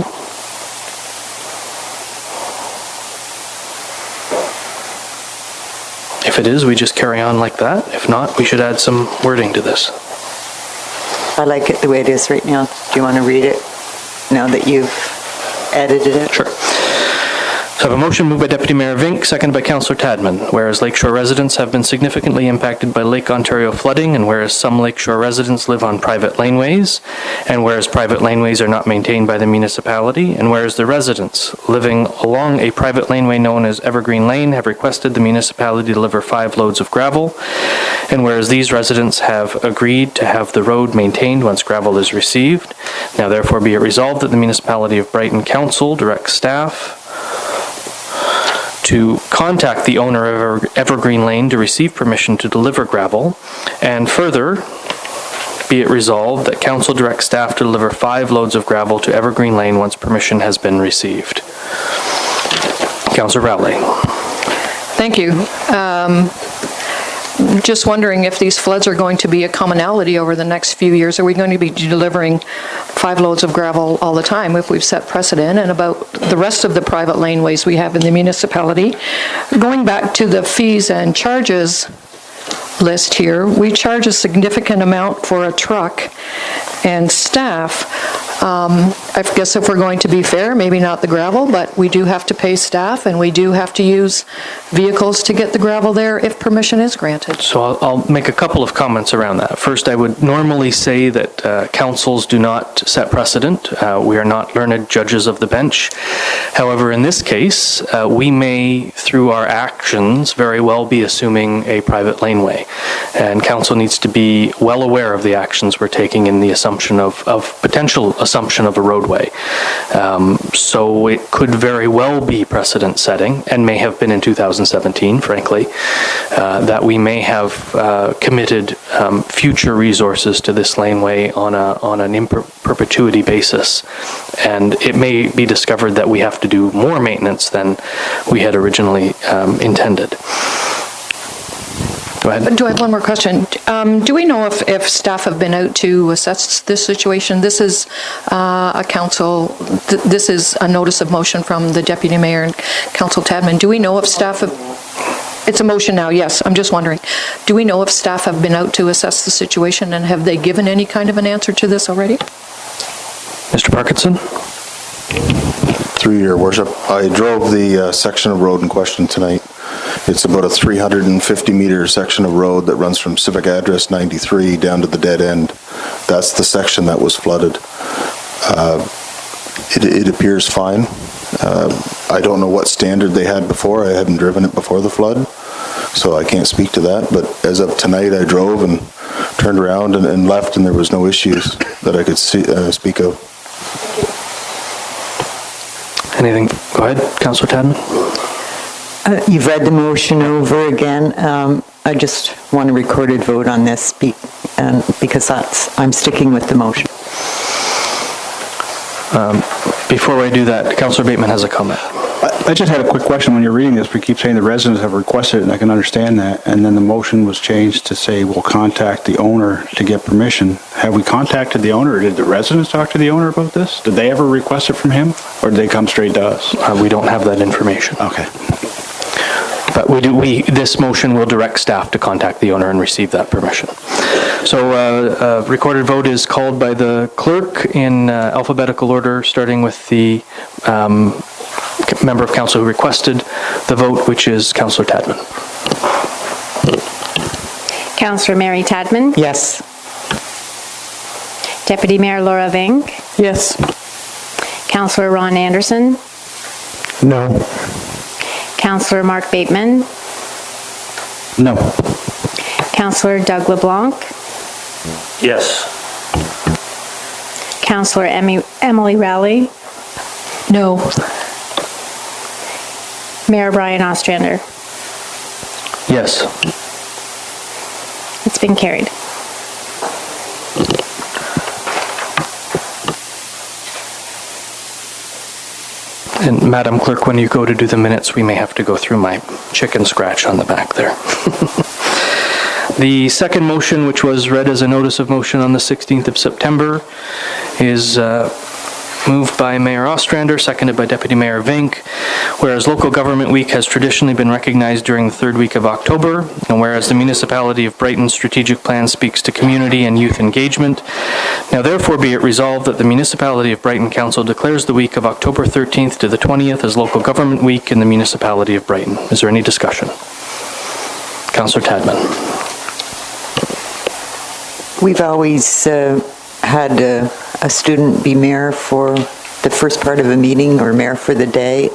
If it is, we just carry on like that. If not, we should add some wording to this. I like it the way it is right now. Do you want to read it now that you've edited it? Sure. So I have a motion moved by Deputy Mayor Vink, seconded by Councillor Tadman. Whereas Lakeshore residents have been significantly impacted by Lake Ontario flooding, and whereas some Lakeshore residents live on private laneways, and whereas private laneways are not maintained by the municipality, and whereas the residents living along a private laneway known as Evergreen Lane have requested the municipality deliver 5 loads of gravel, and whereas these residents have agreed to have the road maintained once gravel is received, now therefore be it resolved that the municipality of Brighton Council direct staff to contact the owner of Evergreen Lane to receive permission to deliver gravel, and further, be it resolved that council directs staff to deliver 5 loads of gravel to Evergreen Lane once permission has been received. Councillor Rowley. Thank you. Just wondering if these floods are going to be a commonality over the next few years. Are we going to be delivering 5 loads of gravel all the time if we've set precedent? And about the rest of the private laneways we have in the municipality, going back to the fees and charges list here, we charge a significant amount for a truck and staff. I guess if we're going to be fair, maybe not the gravel, but we do have to pay staff and we do have to use vehicles to get the gravel there if permission is granted. So I'll make a couple of comments around that. First, I would normally say that councils do not set precedent. We are not learned judges of the bench. However, in this case, we may, through our actions, very well be assuming a private laneway. And council needs to be well aware of the actions we're taking in the assumption of potential assumption of a roadway. So it could very well be precedent setting, and may have been in 2017, frankly, that we may have committed future resources to this laneway on an in perpetuity basis. And it may be discovered that we have to do more maintenance than we had originally intended. Go ahead. Do I have one more question? Do we know if staff have been out to assess this situation? This is this is a notice of motion from the Deputy Mayor and Council Tadman. Do we know if staff have, it's a motion now, yes, I'm just wondering. Do we know if staff have been out to assess the situation, and have they given any kind of an answer to this already? Mr. Parkinson? Through your worship, I drove the section of road in question tonight. It's about a 350-meter section of road that runs from Civic Address 93 down to the dead end. That's the section that was flooded. It appears fine. I don't know what standard they had before. I hadn't driven it before the flood, so I can't speak to that. But as of tonight, I drove and turned around and left, and there was no issues that I could speak of. Anything? Go ahead, Councillor Tadman. You've read the motion over again. I just want a recorded vote on this because I'm sticking with the motion. Before I do that, Councillor Bateman has a comment. I just had a quick question. When you're reading this, we keep saying the residents have requested it, and I can understand that. And then the motion was changed to say we'll contact the owner to get permission. Have we contacted the owner, or did the residents talk to the owner about this? Did they ever request it from him, or did they come straight to us? We don't have that information. Okay. But this motion will direct staff to contact the owner and receive that permission. So recorded vote is called by the clerk in alphabetical order, starting with the member of council who requested the vote, which is Councillor Tadman. Councillor Mary Tadman? Yes. Deputy Mayor Laura Vink? Yes. Councillor Ron Anderson? No. Councillor Mark Bateman? No. Councillor Doug LeBlanc? Yes. Councillor Emily Rowley? No. Mayor Brian Ostrander? Yes. It's been carried. And Madam Clerk, when you go to do the minutes, we may have to go through my chicken scratch on the back there. The second motion, which was read as a notice of motion on the 16th of September, is moved by Mayor Ostrander, seconded by Deputy Mayor Vink. Whereas Local Government Week has traditionally been recognized during the third week of October, and whereas the Municipality of Brighton's strategic plan speaks to community and youth engagement, now therefore be it resolved that the Municipality of Brighton Council declares the week of October 13th to the 20th as Local Government Week in the Municipality of Brighton. Is there any discussion? Councillor Tadman. We've always had a student be mayor for the first part of a meeting or mayor for the day.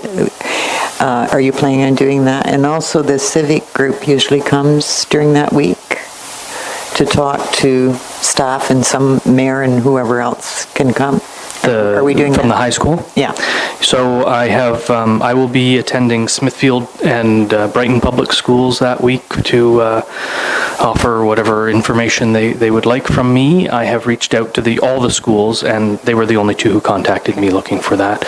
Are you planning on doing that? And also the civic group usually comes during that week to talk to staff and some mayor and whoever else can come. Are we doing from that? the high school? Yeah. So I will be attending Smithfield and Brighton Public Schools that week to offer whatever information they would like from me. I have reached out to all the schools, and they were the only two who contacted me looking for that.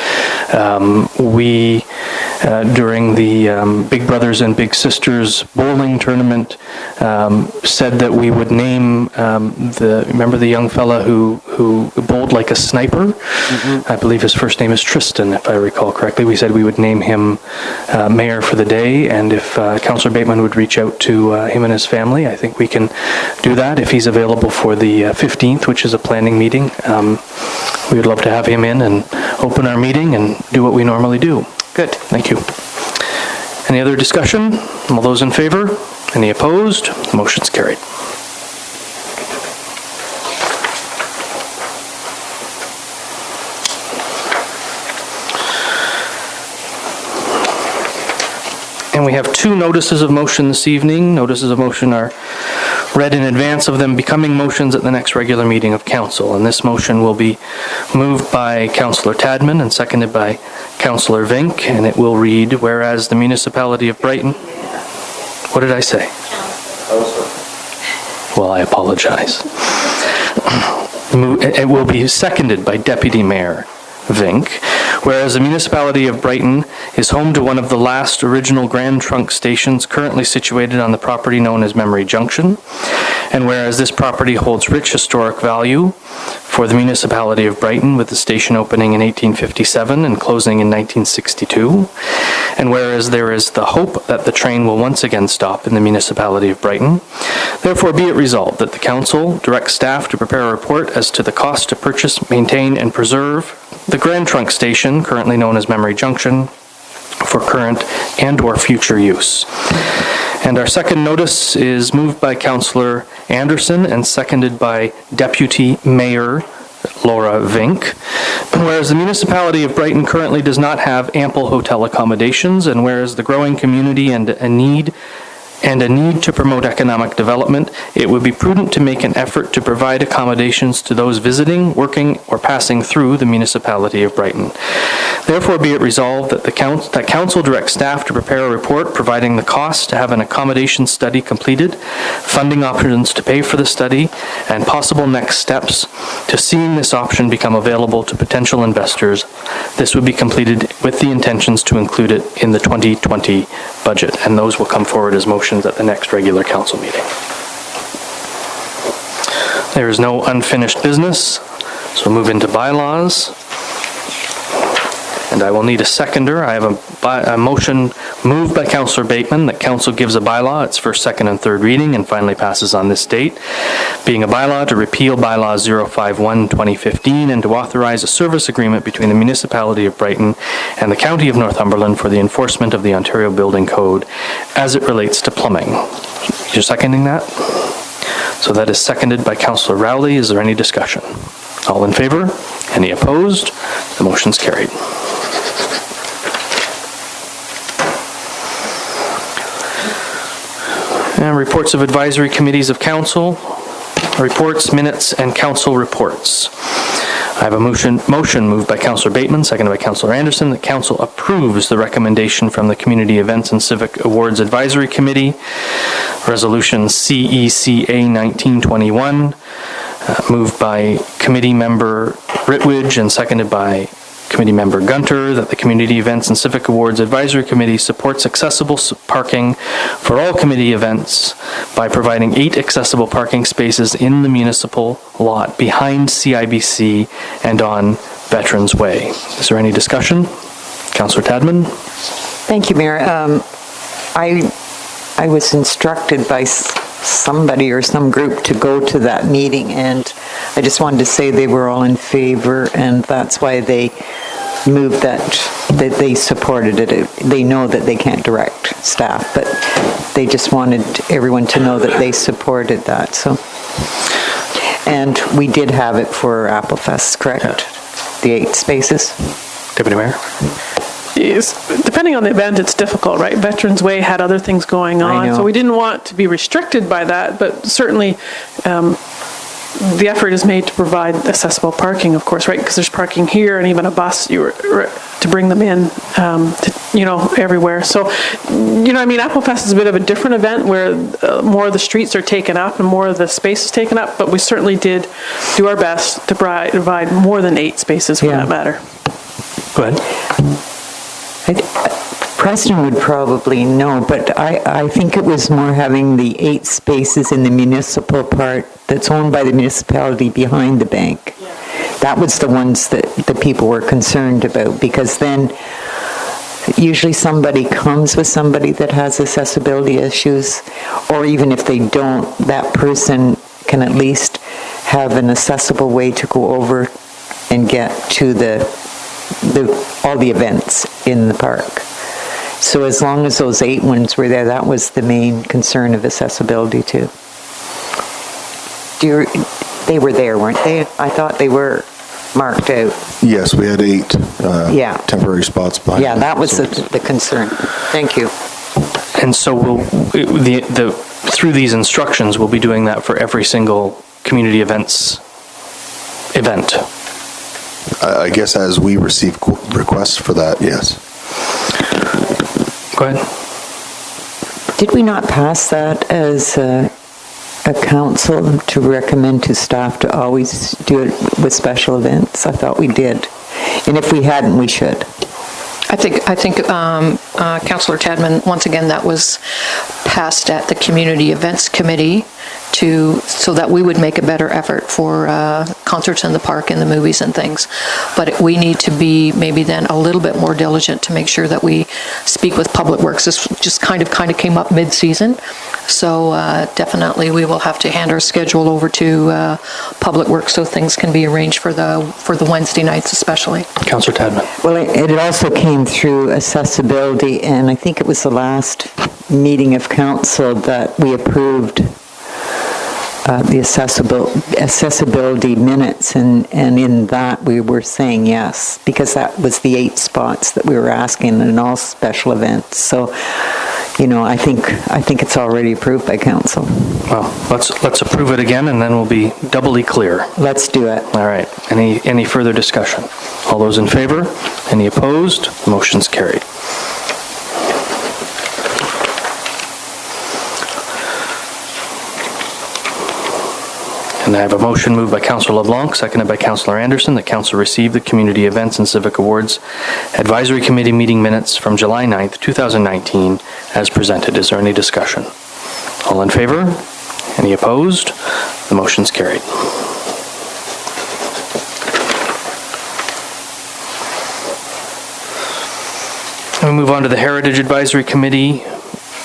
During the Big Brothers and Big Sisters bowling tournament, said that we would name remember the young fella who bowled like a sniper? Mm-hmm. I believe his first name is Tristan, if I recall correctly. We said we would name him mayor for the day, and if Councillor Bateman would reach out to him and his family, I think we can do that. If he's available for the 15th, which is a planning meeting, we would love to have him in and open our meeting and do what we normally do. Good. Thank you. Any other discussion? All those in favor? Any opposed? Motion's carried. And we have two notices of motion this evening. Notices of motion are read in advance of them becoming motions at the next regular meeting of council. And this motion will be moved by Councillor Tadman and seconded by Councillor Vink. And it will read, whereas the Municipality of Brighton... What did I say? Well, I apologize. It will be seconded by Deputy Mayor Vink. Whereas the Municipality of Brighton is home to one of the last original Grand Trunk stations currently situated on the property known as Memory Junction, and whereas this property holds rich historic value for the Municipality of Brighton, with the station opening in 1857 and closing in 1962, and whereas there is the hope that the train will once again stop in the Municipality of Brighton, therefore be it resolved that the Council directs staff to prepare a report as to the cost to purchase, maintain, and preserve the Grand Trunk Station, currently known as Memory Junction, for current and/or future use. And our second notice is moved by Councillor Anderson and seconded by Deputy Mayor Laura Vink. Whereas the Municipality of Brighton currently does not have ample hotel accommodations, and whereas the growing community and a need to promote economic development, it would be prudent to make an effort to provide accommodations to those visiting, working, or passing through the Municipality of Brighton. Therefore, be it resolved that that Council directs staff to prepare a report providing the cost to have an accommodation study completed, funding options to pay for the study, and possible next steps to seeing this option become available to potential investors. This would be completed with the intentions to include it in the 2020 budget, and those will come forward as motions at the next regular council meeting. There is no unfinished business, so we'll move into bylaws. And And I will need a seconder. I have a motion moved by Councillor Bateman that council gives a bylaw its first, second, and third reading and finally passes on this date, being a bylaw to repeal bylaw 051-2015 and to authorize a service agreement between the municipality of Brighton and the county of Northumberland for the enforcement of the Ontario Building Code as it relates to plumbing. You're seconding that? So that is seconded by Councillor Rowley. Is there any discussion? All in favor? Any opposed? The motion's carried. And reports of advisory committees of council, reports, minutes, and council reports. I have a motion moved by Councillor Bateman, seconded by Councillor Anderson, that council approves the recommendation from the Community Events and Civic Awards Advisory Committee, Resolution CECA 1921, moved by Committee Member Ritwidge and seconded by Committee Member Gunter, that the Community Events and Civic Awards Advisory Committee supports accessible parking for all committee events by providing 8 accessible parking spaces in the municipal lot behind CIBC and on Veterans Way. Is there any discussion? Councillor Tadman? Thank you, Mayor. I was instructed by somebody or some group to go to that meeting, and I just wanted to say they were all in favor, and that's why they moved that they supported it. They know that they can't direct staff, but they just wanted everyone to know that they supported that. So, and we did have it for Applefest, correct? Yeah. The 8 spaces. Deputy Mayor? Yes, depending on the event, it's difficult, right? Veterans Way had other things going on, so we didn't want to be restricted by that, but certainly the effort is made to provide accessible parking, of course, right? Because there's parking here and even a bus to bring them in, everywhere. So, Applefest is a bit of a different event where more of the streets are taken up and more of the space is taken up, but we certainly did do our best to provide more than 8 spaces for that matter. Go ahead. Preston would probably know, but I think it was more having the 8 spaces in the municipal part that's owned by the municipality behind the bank. Yeah. That was the ones that the people were concerned about, because then usually somebody comes with somebody that has accessibility issues, or even if they don't, that person can at least have an accessible way to go over and get to all the events in the park. So as long as those 8 ones were there, that was the main concern of accessibility too. They were there, weren't they? I thought they were marked out. Yes, we had 8 temporary spots behind. Yeah, that was the concern. Thank you. And so through these instructions, we'll be doing that for every single community event. I guess as we receive requests for that, yes. Go ahead. Did we not pass that as a council to recommend to staff to always do it with special events? I thought we did. And if we hadn't, we should. I think Councillor Tadman, once again, that was passed at the Community Events Committee so that we would make a better effort for concerts in the park and the movies and things. But we need to be maybe then a little bit more diligent to make sure that we speak with Public Works. This just kind of came up mid-season. So definitely we will have to hand our schedule over to Public Works so things can be arranged for the Wednesday nights especially. Councillor Tadman. Well, it also came through accessibility, and I think it was the last meeting of council that we approved the accessibility minutes, and in that we were saying yes, because that was the 8 spots that we were asking in all special events. So, I think it's already approved by council. Well, let's approve it again, and then we'll be doubly clear. Let's do it. All right. Any further discussion? All those in favor? Any opposed? Motion's carried. And I have a motion moved by Councillor LeBlanc, seconded by Councillor Anderson, that Council receive the Community Events and Civic Awards Advisory Committee meeting minutes from July 9th, 2019, as presented. Is there any discussion? All in favor? Any opposed? The motion's carried. We move on to the Heritage Advisory Committee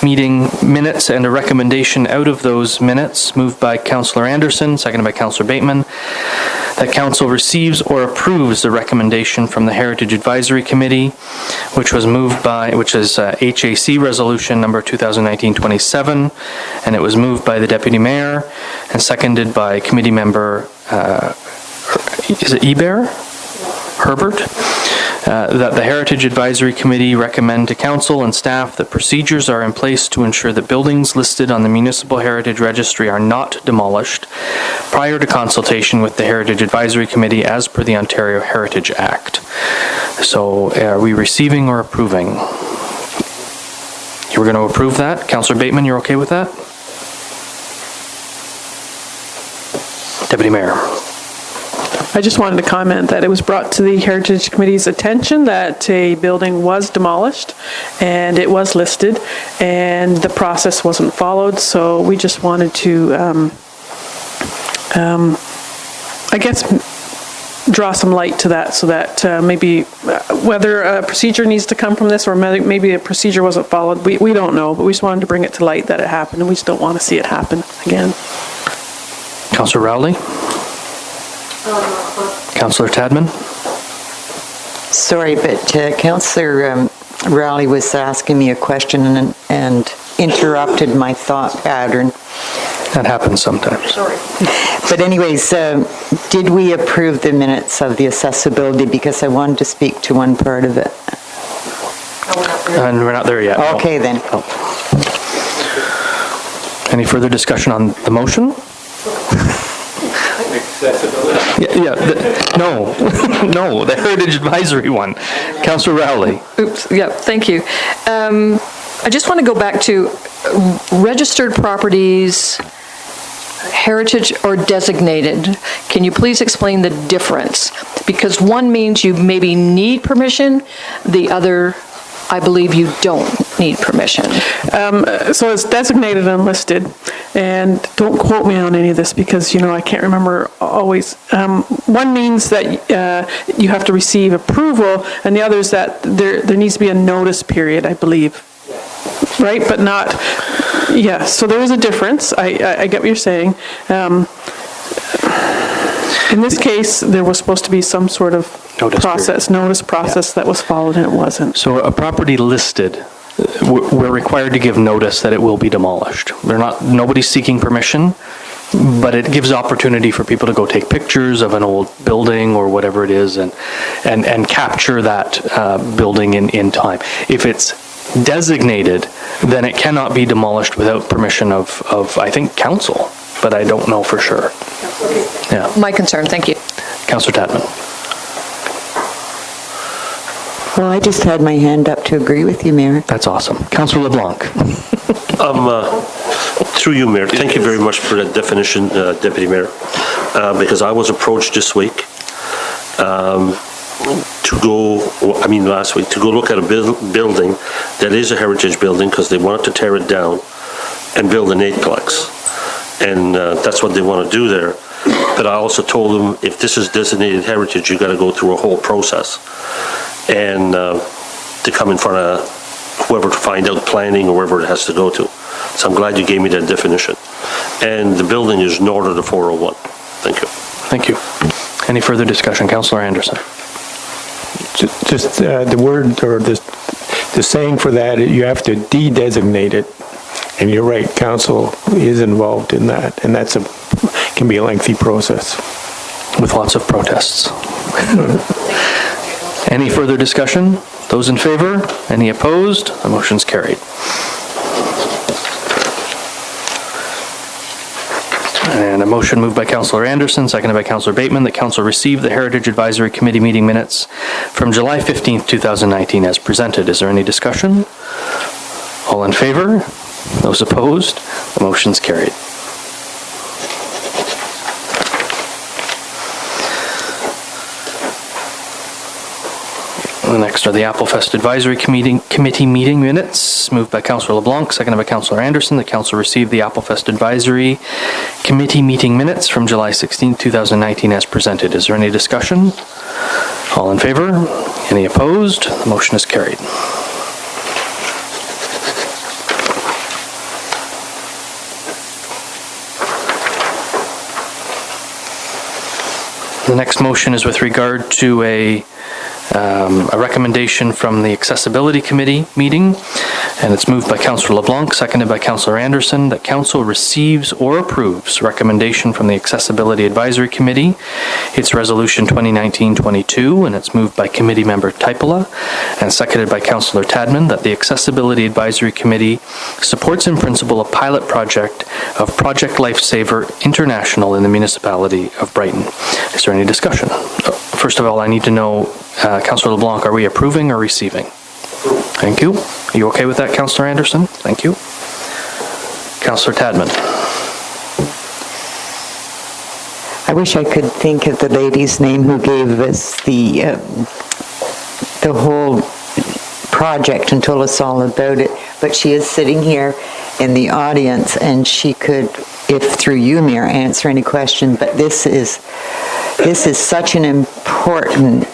meeting minutes and a recommendation out of those minutes, moved by Councillor Anderson, seconded by Councillor Bateman, that Council receives or approves the recommendation from the Heritage Advisory Committee, which is HAC Resolution number 2019-27, and it was moved by the Deputy Mayor and seconded by Committee Member, is it Herbert? That the Heritage Advisory Committee recommend to Council and staff that procedures are in place to ensure that buildings listed on the Municipal Heritage Registry are not demolished prior to consultation with the Heritage Advisory Committee as per the Ontario Heritage Act. So are we receiving or approving? You were going to approve that? Councillor Bateman, you're okay with that? Deputy Mayor. I just wanted to comment that it was brought to the Heritage Committee's attention that a building was demolished and it was listed and the process wasn't followed, so we just wanted to, I guess, draw some light to that so that maybe whether a procedure needs to come from this or maybe a procedure wasn't followed, we don't know, but we just wanted to bring it to light that it happened and we just don't want to see it happen again. Councillor Rowley? Councillor Tadman? Sorry, but Councillor Rowley was asking me a question and interrupted my thought pattern. That happens sometimes. Sorry. But anyways, did we approve the minutes of the accessibility? Because I wanted to speak to one part of it. And we're not there yet. Okay, then. No. Any further discussion on the motion? No, the Heritage Advisory one. Councillor Rowley. Oops, yeah, thank you. I just want to go back to registered properties, heritage or designated. Can you please explain the difference? Because one means you maybe need permission, the other, I believe you don't need permission. So it's designated and listed, and don't quote me on any of this because, I can't remember always. One means that you have to receive approval, and the other is that there needs to be a notice period, I believe. Right? But not, yeah, so there is a difference. I get what you're saying. In this case, there was supposed to be some sort of notice process that was followed, and it wasn't. So a property listed, we're required to give notice that it will be demolished. Nobody's seeking permission, but it gives opportunity for people to go take pictures of an old building or whatever it is and capture that building in time. If it's designated, then it cannot be demolished without permission of I think, council, but I don't know for sure. Yeah. My concern, thank you. Councillor Tatman. Well, I just had my hand up to agree with you, Mayor. That's awesome. Councillor LeBlanc. Through you, Mayor, thank you very much for that definition, Deputy Mayor, because I was approached this week last week, to go look at a building that is a heritage building because they wanted to tear it down and build an 8-plex. And that's what they want to do there. But I also told them, if this is designated heritage, you got to go through a whole process. And to come in front of whoever to find out planning or wherever it has to go to. So I'm glad you gave me that definition. And the building is north of the 401. Thank you. Thank you. Any further discussion? Councillor Anderson. Just the word or the saying for that, you have to de-designate it. And you're right, council is involved in that, and can be a lengthy process. With lots of protests. Any further discussion? Those in favor? Any opposed? The motion's carried. And a motion moved by Councillor Anderson, seconded by Councillor Bateman, that Council receive the Heritage Advisory Committee meeting minutes from July 15th, 2019 as presented. Is there any discussion? All in favor? Those opposed? The motion's carried. Next are the Applefest Advisory Committee meeting minutes, moved by Councillor LeBlanc, seconded by Councillor Anderson. The Council received the Applefest Advisory Committee meeting minutes from July 16, 2019 as presented. Is there any discussion? All in favor? Any opposed? The motion is carried. The next motion is with regard to a recommendation from the Accessibility Committee meeting, and it's moved by Councillor LeBlanc, seconded by Councillor Anderson, that Council receives or approves recommendation from the Accessibility Advisory Committee. It's Resolution 2019-22, and it's moved by Committee Member Taipola and seconded by Councillor Tadman, that the Accessibility Advisory Committee supports in principle a pilot project of Project Lifesaver International in the municipality of Brighton. Is there any discussion? First of all, I need to know, Councillor LeBlanc, are we approving or receiving? Thank you. Are you okay with that, Councillor Anderson? Thank you. Councillor Tadman. I wish I could think of the lady's name who gave us the whole project and told us all about it, but she is sitting here in the audience, and she could, if through you, Mayor, answer any question. But this is such an important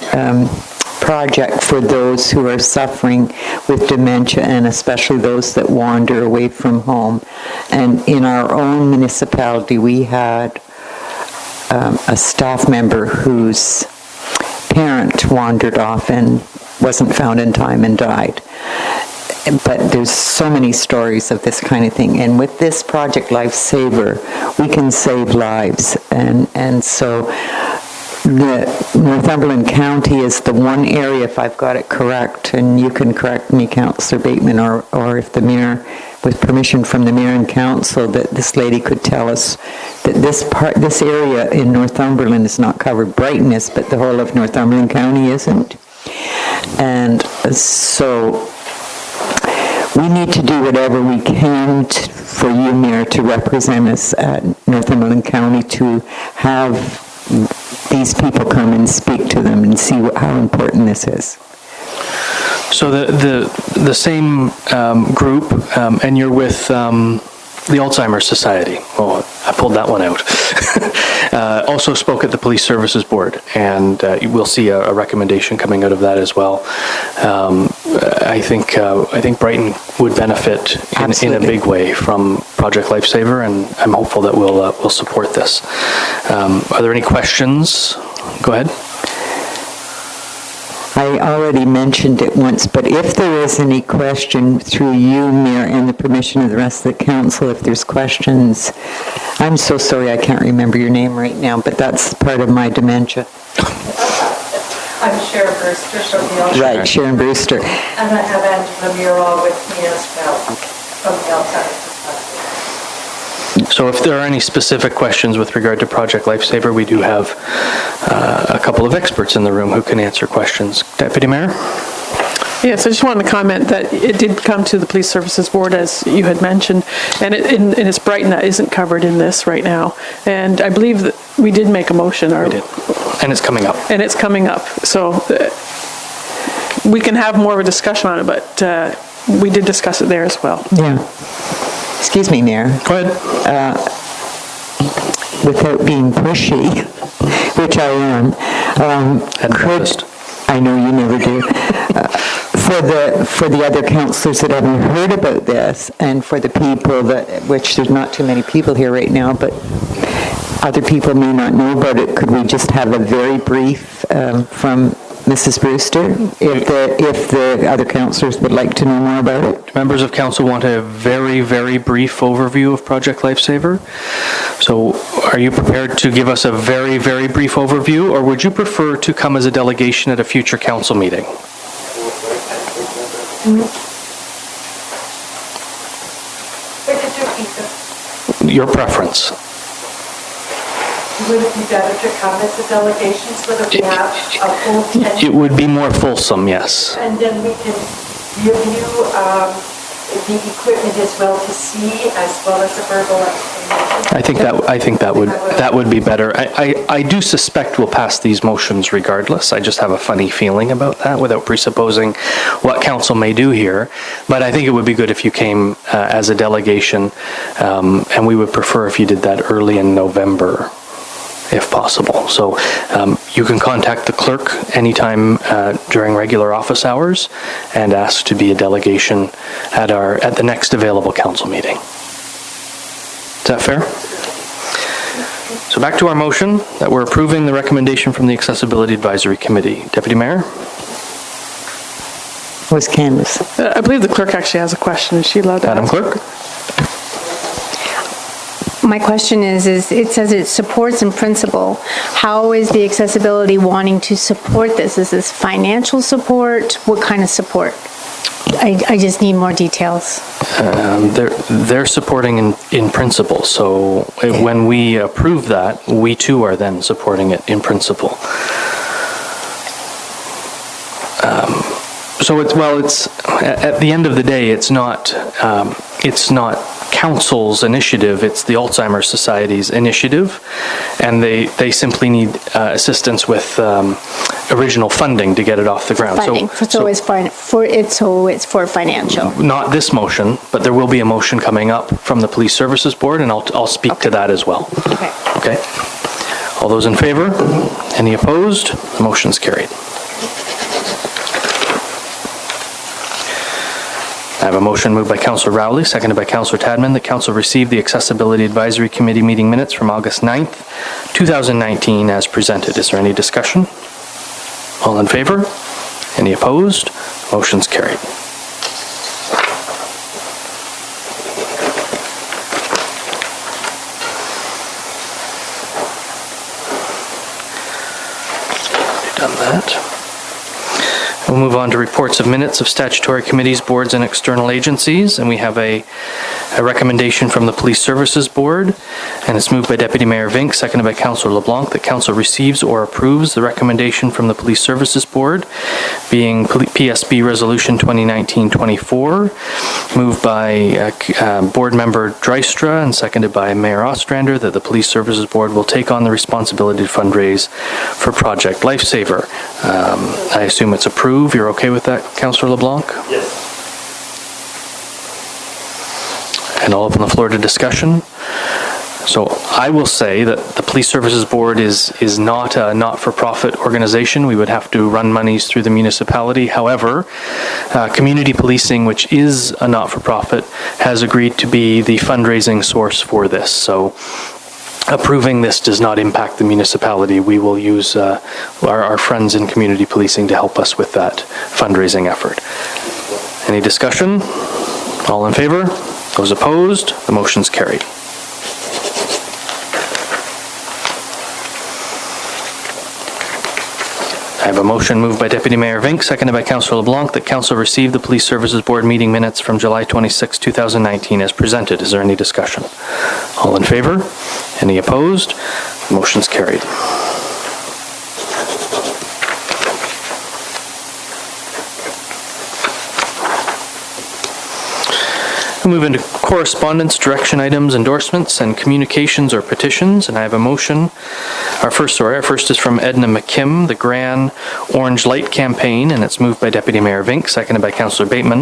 project for those who are suffering with dementia, and especially those that wander away from home. And in our own municipality, we had a staff member whose parent wandered off and wasn't found in time and died. But there's so many stories of this kind of thing. And with this Project Lifesaver, we can save lives. And so the Northumberland County is the one area, if I've got it correct, and you can correct me, Councillor Bateman, or if the Mayor, with permission from the Mayor and Council, that this lady could tell us that this area in Northumberland is not covered. Brighton is, but the whole of Northumberland County isn't. And so we need to do whatever we can for you, Mayor, to represent us at Northumberland County, to have these people come and speak to them and see how important this is. So the same group, and you're with the Alzheimer's Society. Oh, I pulled that one out. Also spoke at the Police Services Board, and we'll see a recommendation coming out of that as well. I think Brighton would benefit in a big way from Project Lifesaver, and I'm hopeful that we'll support this. Are there any questions? Go ahead. I already mentioned it once, but if there is any question through you, Mayor, and the permission of the rest of the council, if there's questions, I'm so sorry I can't remember your name right now, but that's part of my dementia. I'm Sharon Brewster from the Alzheimer's. Right, Sharon Brewster. And I have Angela Murrell with me as well from the Alzheimer's Society. So if there are any specific questions with regard to Project Lifesaver, we do have a couple of experts in the room who can answer questions. Deputy Mayor? Yes, I just wanted to comment that it did come to the Police Services Board, as you had mentioned, and it's Brighton that isn't covered in this right now. And I believe that we did make a motion. We did. And it's coming up. And it's coming up. So we can have more of a discussion on it, but we did discuss it there as well. Yeah. Excuse me, Mayor. Go ahead. Without being pushy, which I am, I know you never do. For the other councillors that haven't heard about this, and for the people which there's not too many people here right now, but other people may not know about it, could we just have a very brief from Mrs. Brewster, if the other councillors would like to know more about it? Members of council want a very, very brief overview of Project Lifesaver. So are you prepared to give us a very, very brief overview, or would you prefer to come as a delegation at a future council meeting? Your preference. Would it be better to come as a delegation so that we have a full 10? It would be more fulsome, yes. And then we can review the equipment as well to see, as well as a verbal explanation. I think that would be better. I do suspect we'll pass these motions regardless. I just have a funny feeling about that without presupposing what council may do here. But I think it would be good if you came as a delegation, and we would prefer if you did that early in November, if possible. So you can contact the clerk anytime during regular office hours and ask to be a delegation at the next available council meeting. Is that fair? So back to our motion that we're approving the recommendation from the Accessibility Advisory Committee. Deputy Mayor? Was Candace? I believe the clerk actually has a question. Is she allowed to Madam ask? Clerk? My question is it says it supports in principle. How is the accessibility wanting to support this? Is this financial support? What kind of support? I just need more details. They're supporting in principle, so when we approve that, we too are then supporting it in principle. So it's at the end of the day, it's not council's initiative, it's the Alzheimer's Society's initiative, and they simply need assistance with original funding to get it off the ground. Funding, so it's for financial. Not this motion, but there will be a motion coming up from the Police Services Board, and I'll speak to that as well. Okay. All those in favor? Any opposed? The motion's carried. I have a motion moved by Councillor Rowley, seconded by Councillor Tadman, that Council receive the Accessibility Advisory Committee meeting minutes from August 9th, 2019 as presented. Is there any discussion? All in favor? Any opposed? Motion's carried. Done that. We'll move on to reports of minutes of statutory committees, boards, and external agencies. And we have a recommendation from the Police Services Board, and it's moved by Deputy Mayor Vink, seconded by Councillor LeBlanc, that Council receives or approves the recommendation from the Police Services Board, being PSB Resolution 2019-24, moved by Board Member Drystra and seconded by Mayor Ostrander, that the Police Services Board will take on the responsibility to fundraise for Project Lifesaver. I assume it's approved. You're okay with that, Councillor LeBlanc? Yes. And I'll open the floor to discussion. So I will say that the Police Services Board is not a not-for-profit organization. We would have to run monies through the municipality. However, Community Policing, which is a not-for-profit, has agreed to be the fundraising source for this. So approving this does not impact the municipality. We will use our friends in Community Policing to help us with that fundraising effort. Any discussion? All in favor? Those opposed? The motion's carried. I have a motion moved by Deputy Mayor Vink, seconded by Councillor LeBlanc, that Council receive the Police Services Board meeting minutes from July 26, 2019 as presented. Is there any discussion? All in favor? Any opposed? The motion's carried. We'll move into correspondence, direction items, endorsements, and communications or petitions. And I have a motion. Our first is from Edna McKim, the Grand Orange Light Campaign, and it's moved by Deputy Mayor Vink, seconded by Councillor Bateman,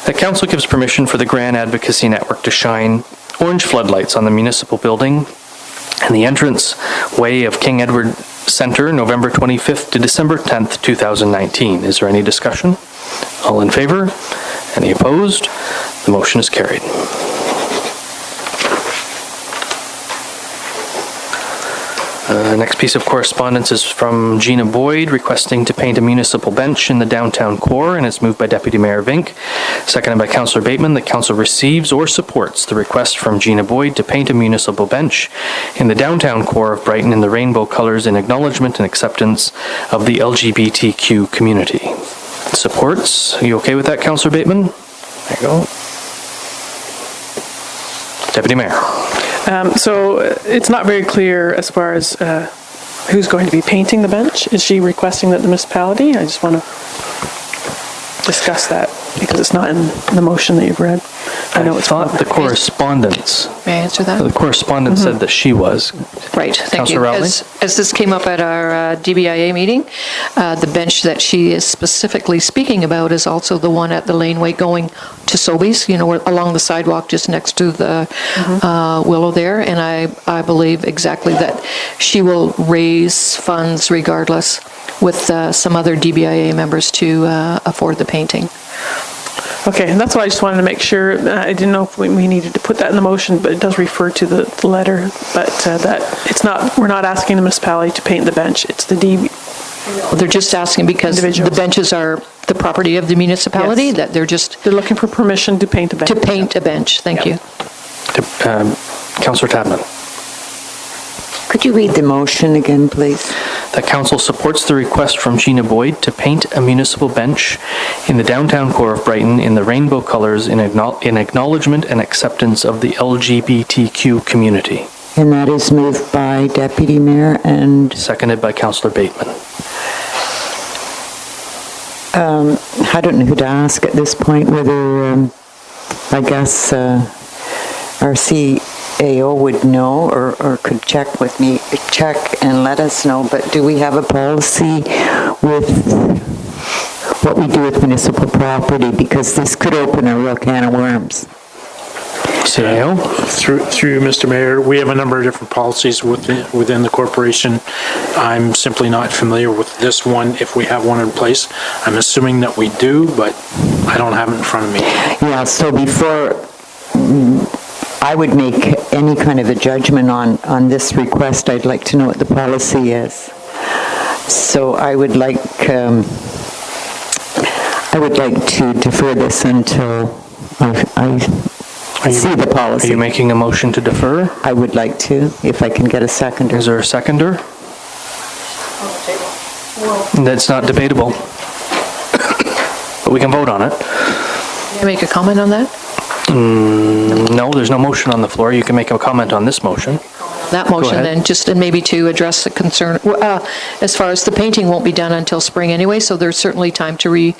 that Council gives permission for the Grand Advocacy Network to shine orange floodlights on the municipal building and the entrance way of King Edward Centre, November 25th to December 10th, 2019. Is there any discussion? All in favor? Any opposed? The motion is carried. Next piece of correspondence is from Gina Boyd, requesting to paint a municipal bench in the downtown core, and it's moved by Deputy Mayor Vink, seconded by Councillor Bateman, that Council receives or supports the request from Gina Boyd to paint a municipal bench in the downtown core of Brighton in the rainbow colors in acknowledgement and acceptance of the LGBTQ community. Supports. Are you okay with that, Councillor Bateman? There you go. Deputy Mayor. So it's not very clear as far as who's going to be painting the bench. Is she requesting that the municipality? I just want to discuss that because it's not in the motion that you've read. I know it's thought the correspondence. May I answer that? The correspondence said that she was. Right, thank Councillor you. Rowley? As this came up at our DBIA meeting, the bench that she is specifically speaking about is also the one at the laneway going to Sobeys, along the sidewalk just next to the willow there. And I believe exactly that she will raise funds regardless with some other DBIA members to afford the painting. Okay, and that's why I just wanted to make sure. I didn't know if we needed to put that in the motion, but it does refer to the letter. But that it's not. We're not asking the municipality to paint the bench. It's the DB. They're just asking because the benches are the property of the municipality, Yes. that they're looking for permission to paint a bench. To paint a bench, thank you. Councillor Tadman. Could you read the motion again, please? That council supports the request from Gina Boyd to paint a municipal bench in the downtown core of Brighton in the rainbow colors in acknowledgement and acceptance of the LGBTQ community. And that is moved by Deputy Mayor and... Seconded by Councillor Bateman. I don't know who to ask at this point, whether, I guess, our CAO would know or could check with me, check and let us know, but do we have a policy with what we do with municipal property? Because this could open a real can of worms. CAO? Through Mr. Mayor, we have a number of different policies within the corporation. I'm simply not familiar with this one, if we have one in place. I'm assuming that we do, but I don't have it in front of me. Yeah, so before I would make any kind of a judgment on this request, I'd like to know what the policy is. So I would like to defer this until I see the policy. Are you making a motion to defer? I would like to, if I can get a seconder. Is there a seconder? That's not debatable. But we can vote on it. Can I make a comment on that? No, there's no motion on the floor. You can make a comment on this motion. That motion then, and maybe to address the concern, as far as the painting won't be done until spring anyway, so there's certainly time to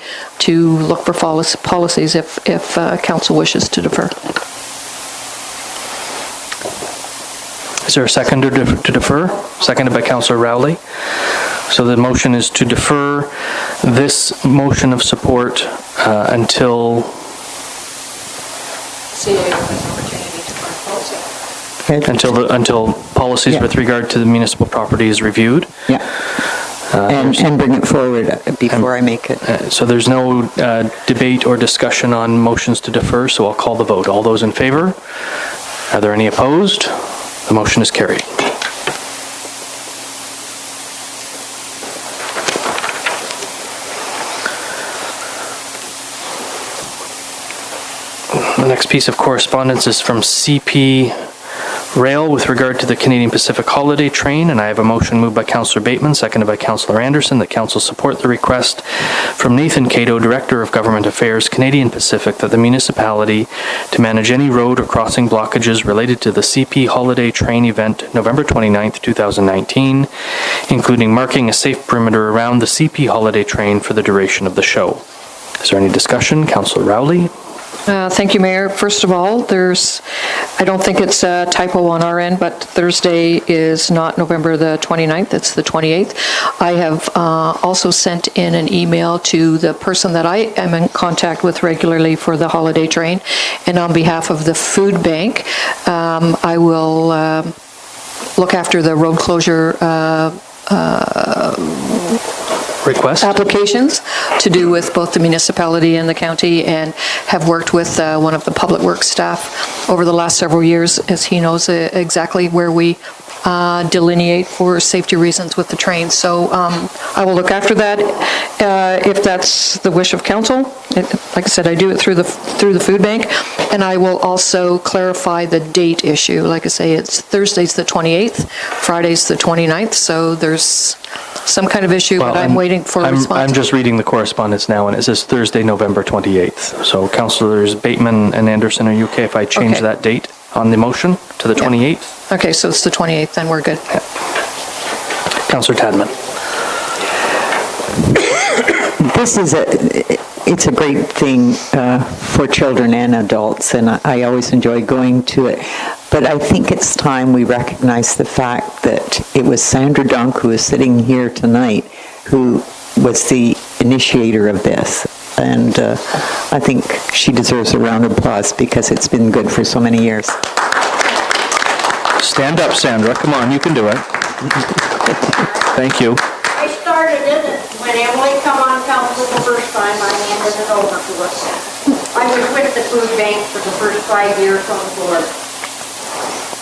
look for policies if council wishes to defer. Is there a seconder to defer? Seconded by Councillor Rowley. So the motion is to defer this motion of support until... Until policies with regard to the municipal property is reviewed. Yeah. And bring it forward before I make it. So there's no debate or discussion on motions to defer, so I'll call the vote. All those in favor? Are there any opposed? The motion is carried. The next piece of correspondence is from CP Rail with regard to the Canadian Pacific Holiday Train, and I have a motion moved by Councillor Bateman, seconded by Councillor Anderson, that Council support the request from Nathan Cato, Director of Government Affairs, Canadian Pacific, that the municipality to manage any road or crossing blockages related to the CP Holiday Train event November 29th, 2019, including marking a safe perimeter around the CP Holiday Train for the duration of the show. Is there any discussion? Councillor Rowley? Thank you, Mayor. First of all, I don't think it's a typo on our end, but Thursday is not November the 29th, it's the 28th. I have also sent in an email to the person that I am in contact with regularly for the holiday train, and on behalf of the food bank, I will look after the road closure request applications to do with both the municipality and the county, and have worked with one of the public works staff over the last several years, as he knows exactly where we delineate for safety reasons with the train. So I will look after that if that's the wish of council. Like I said, I do it through the food bank, and I will also clarify the date issue. Like I say, it's Thursday's the 28th, Friday's the 29th, so there's some kind of issue, but I'm waiting for a response. I'm just reading the correspondence now, and it says Thursday, November 28th. So Councillors Bateman and Anderson, are you okay if I change that date on the motion to the 28th? Okay, so it's the 28th, then we're good. Yeah. Councillor Tadman. It's a great thing for children and adults, and I always enjoy going to it. But I think it's time we recognize the fact that it was Sandra Dunk, who is sitting here tonight, who was the initiator of this. And I think she deserves a round of applause because it's been good for so many years. Stand up, Sandra. Come on, you can do it. Thank you. I started it when Emily come on council the first time. I handed it over to us. I was with the food bank for the first 5 years on the board.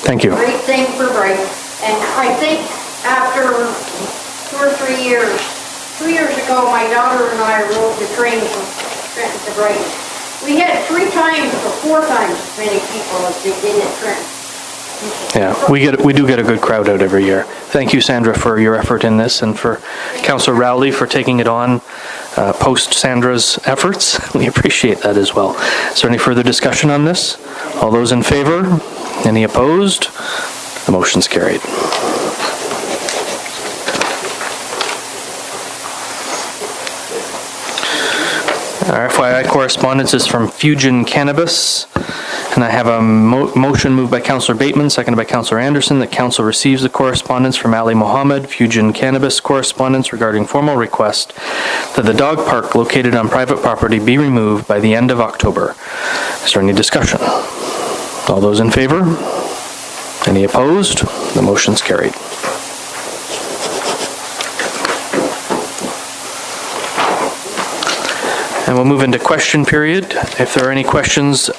Thank you. Great thing for Brighton. And I think after 2 or 3 years, 2 years ago, my daughter and I rode the train from Trenton to Brighton. We had 3 times or 4 times as many people as they did at Trenton. Yeah, we do get a good crowd out every year. Thank you, Sandra, for your effort in this, and for Councillor Rowley for taking it on post Sandra's efforts. We appreciate that as well. Is there any further discussion on this? All those in favor? Any opposed? The motion's carried. Our FYI correspondence is from Fusion Cannabis, and I have a motion moved by Councillor Bateman, seconded by Councillor Anderson, that Council receives the correspondence from Ali Mohammed, Fusion Cannabis correspondence regarding formal request that the dog park located on private property be removed by the end of October. Is there any discussion? All those in favor? Any opposed? The motion's carried. And we'll move into question period. If there are any questions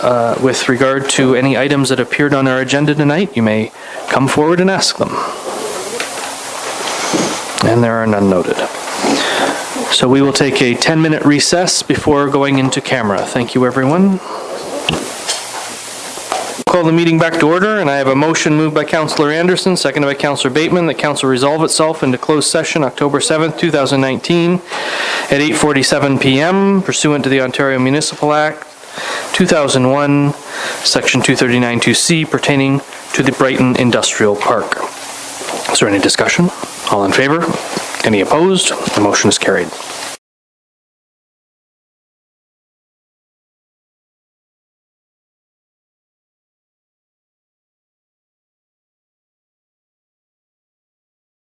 with regard to any items that appeared on our agenda tonight, you may come forward and ask them. And there are none noted. So we will take a 10-minute recess before going into camera. Thank you, everyone. Call the meeting back to order, and I have a motion moved by Councillor Anderson, seconded by Councillor Bateman, that Council resolve itself into closed session October 7th, 2019 at 8:47 p.m. pursuant to the Ontario Municipal Act 2001, Section 239(2)C, pertaining to the Brighton Industrial Park. Is there any discussion? All in favor? Any opposed? The motion is carried.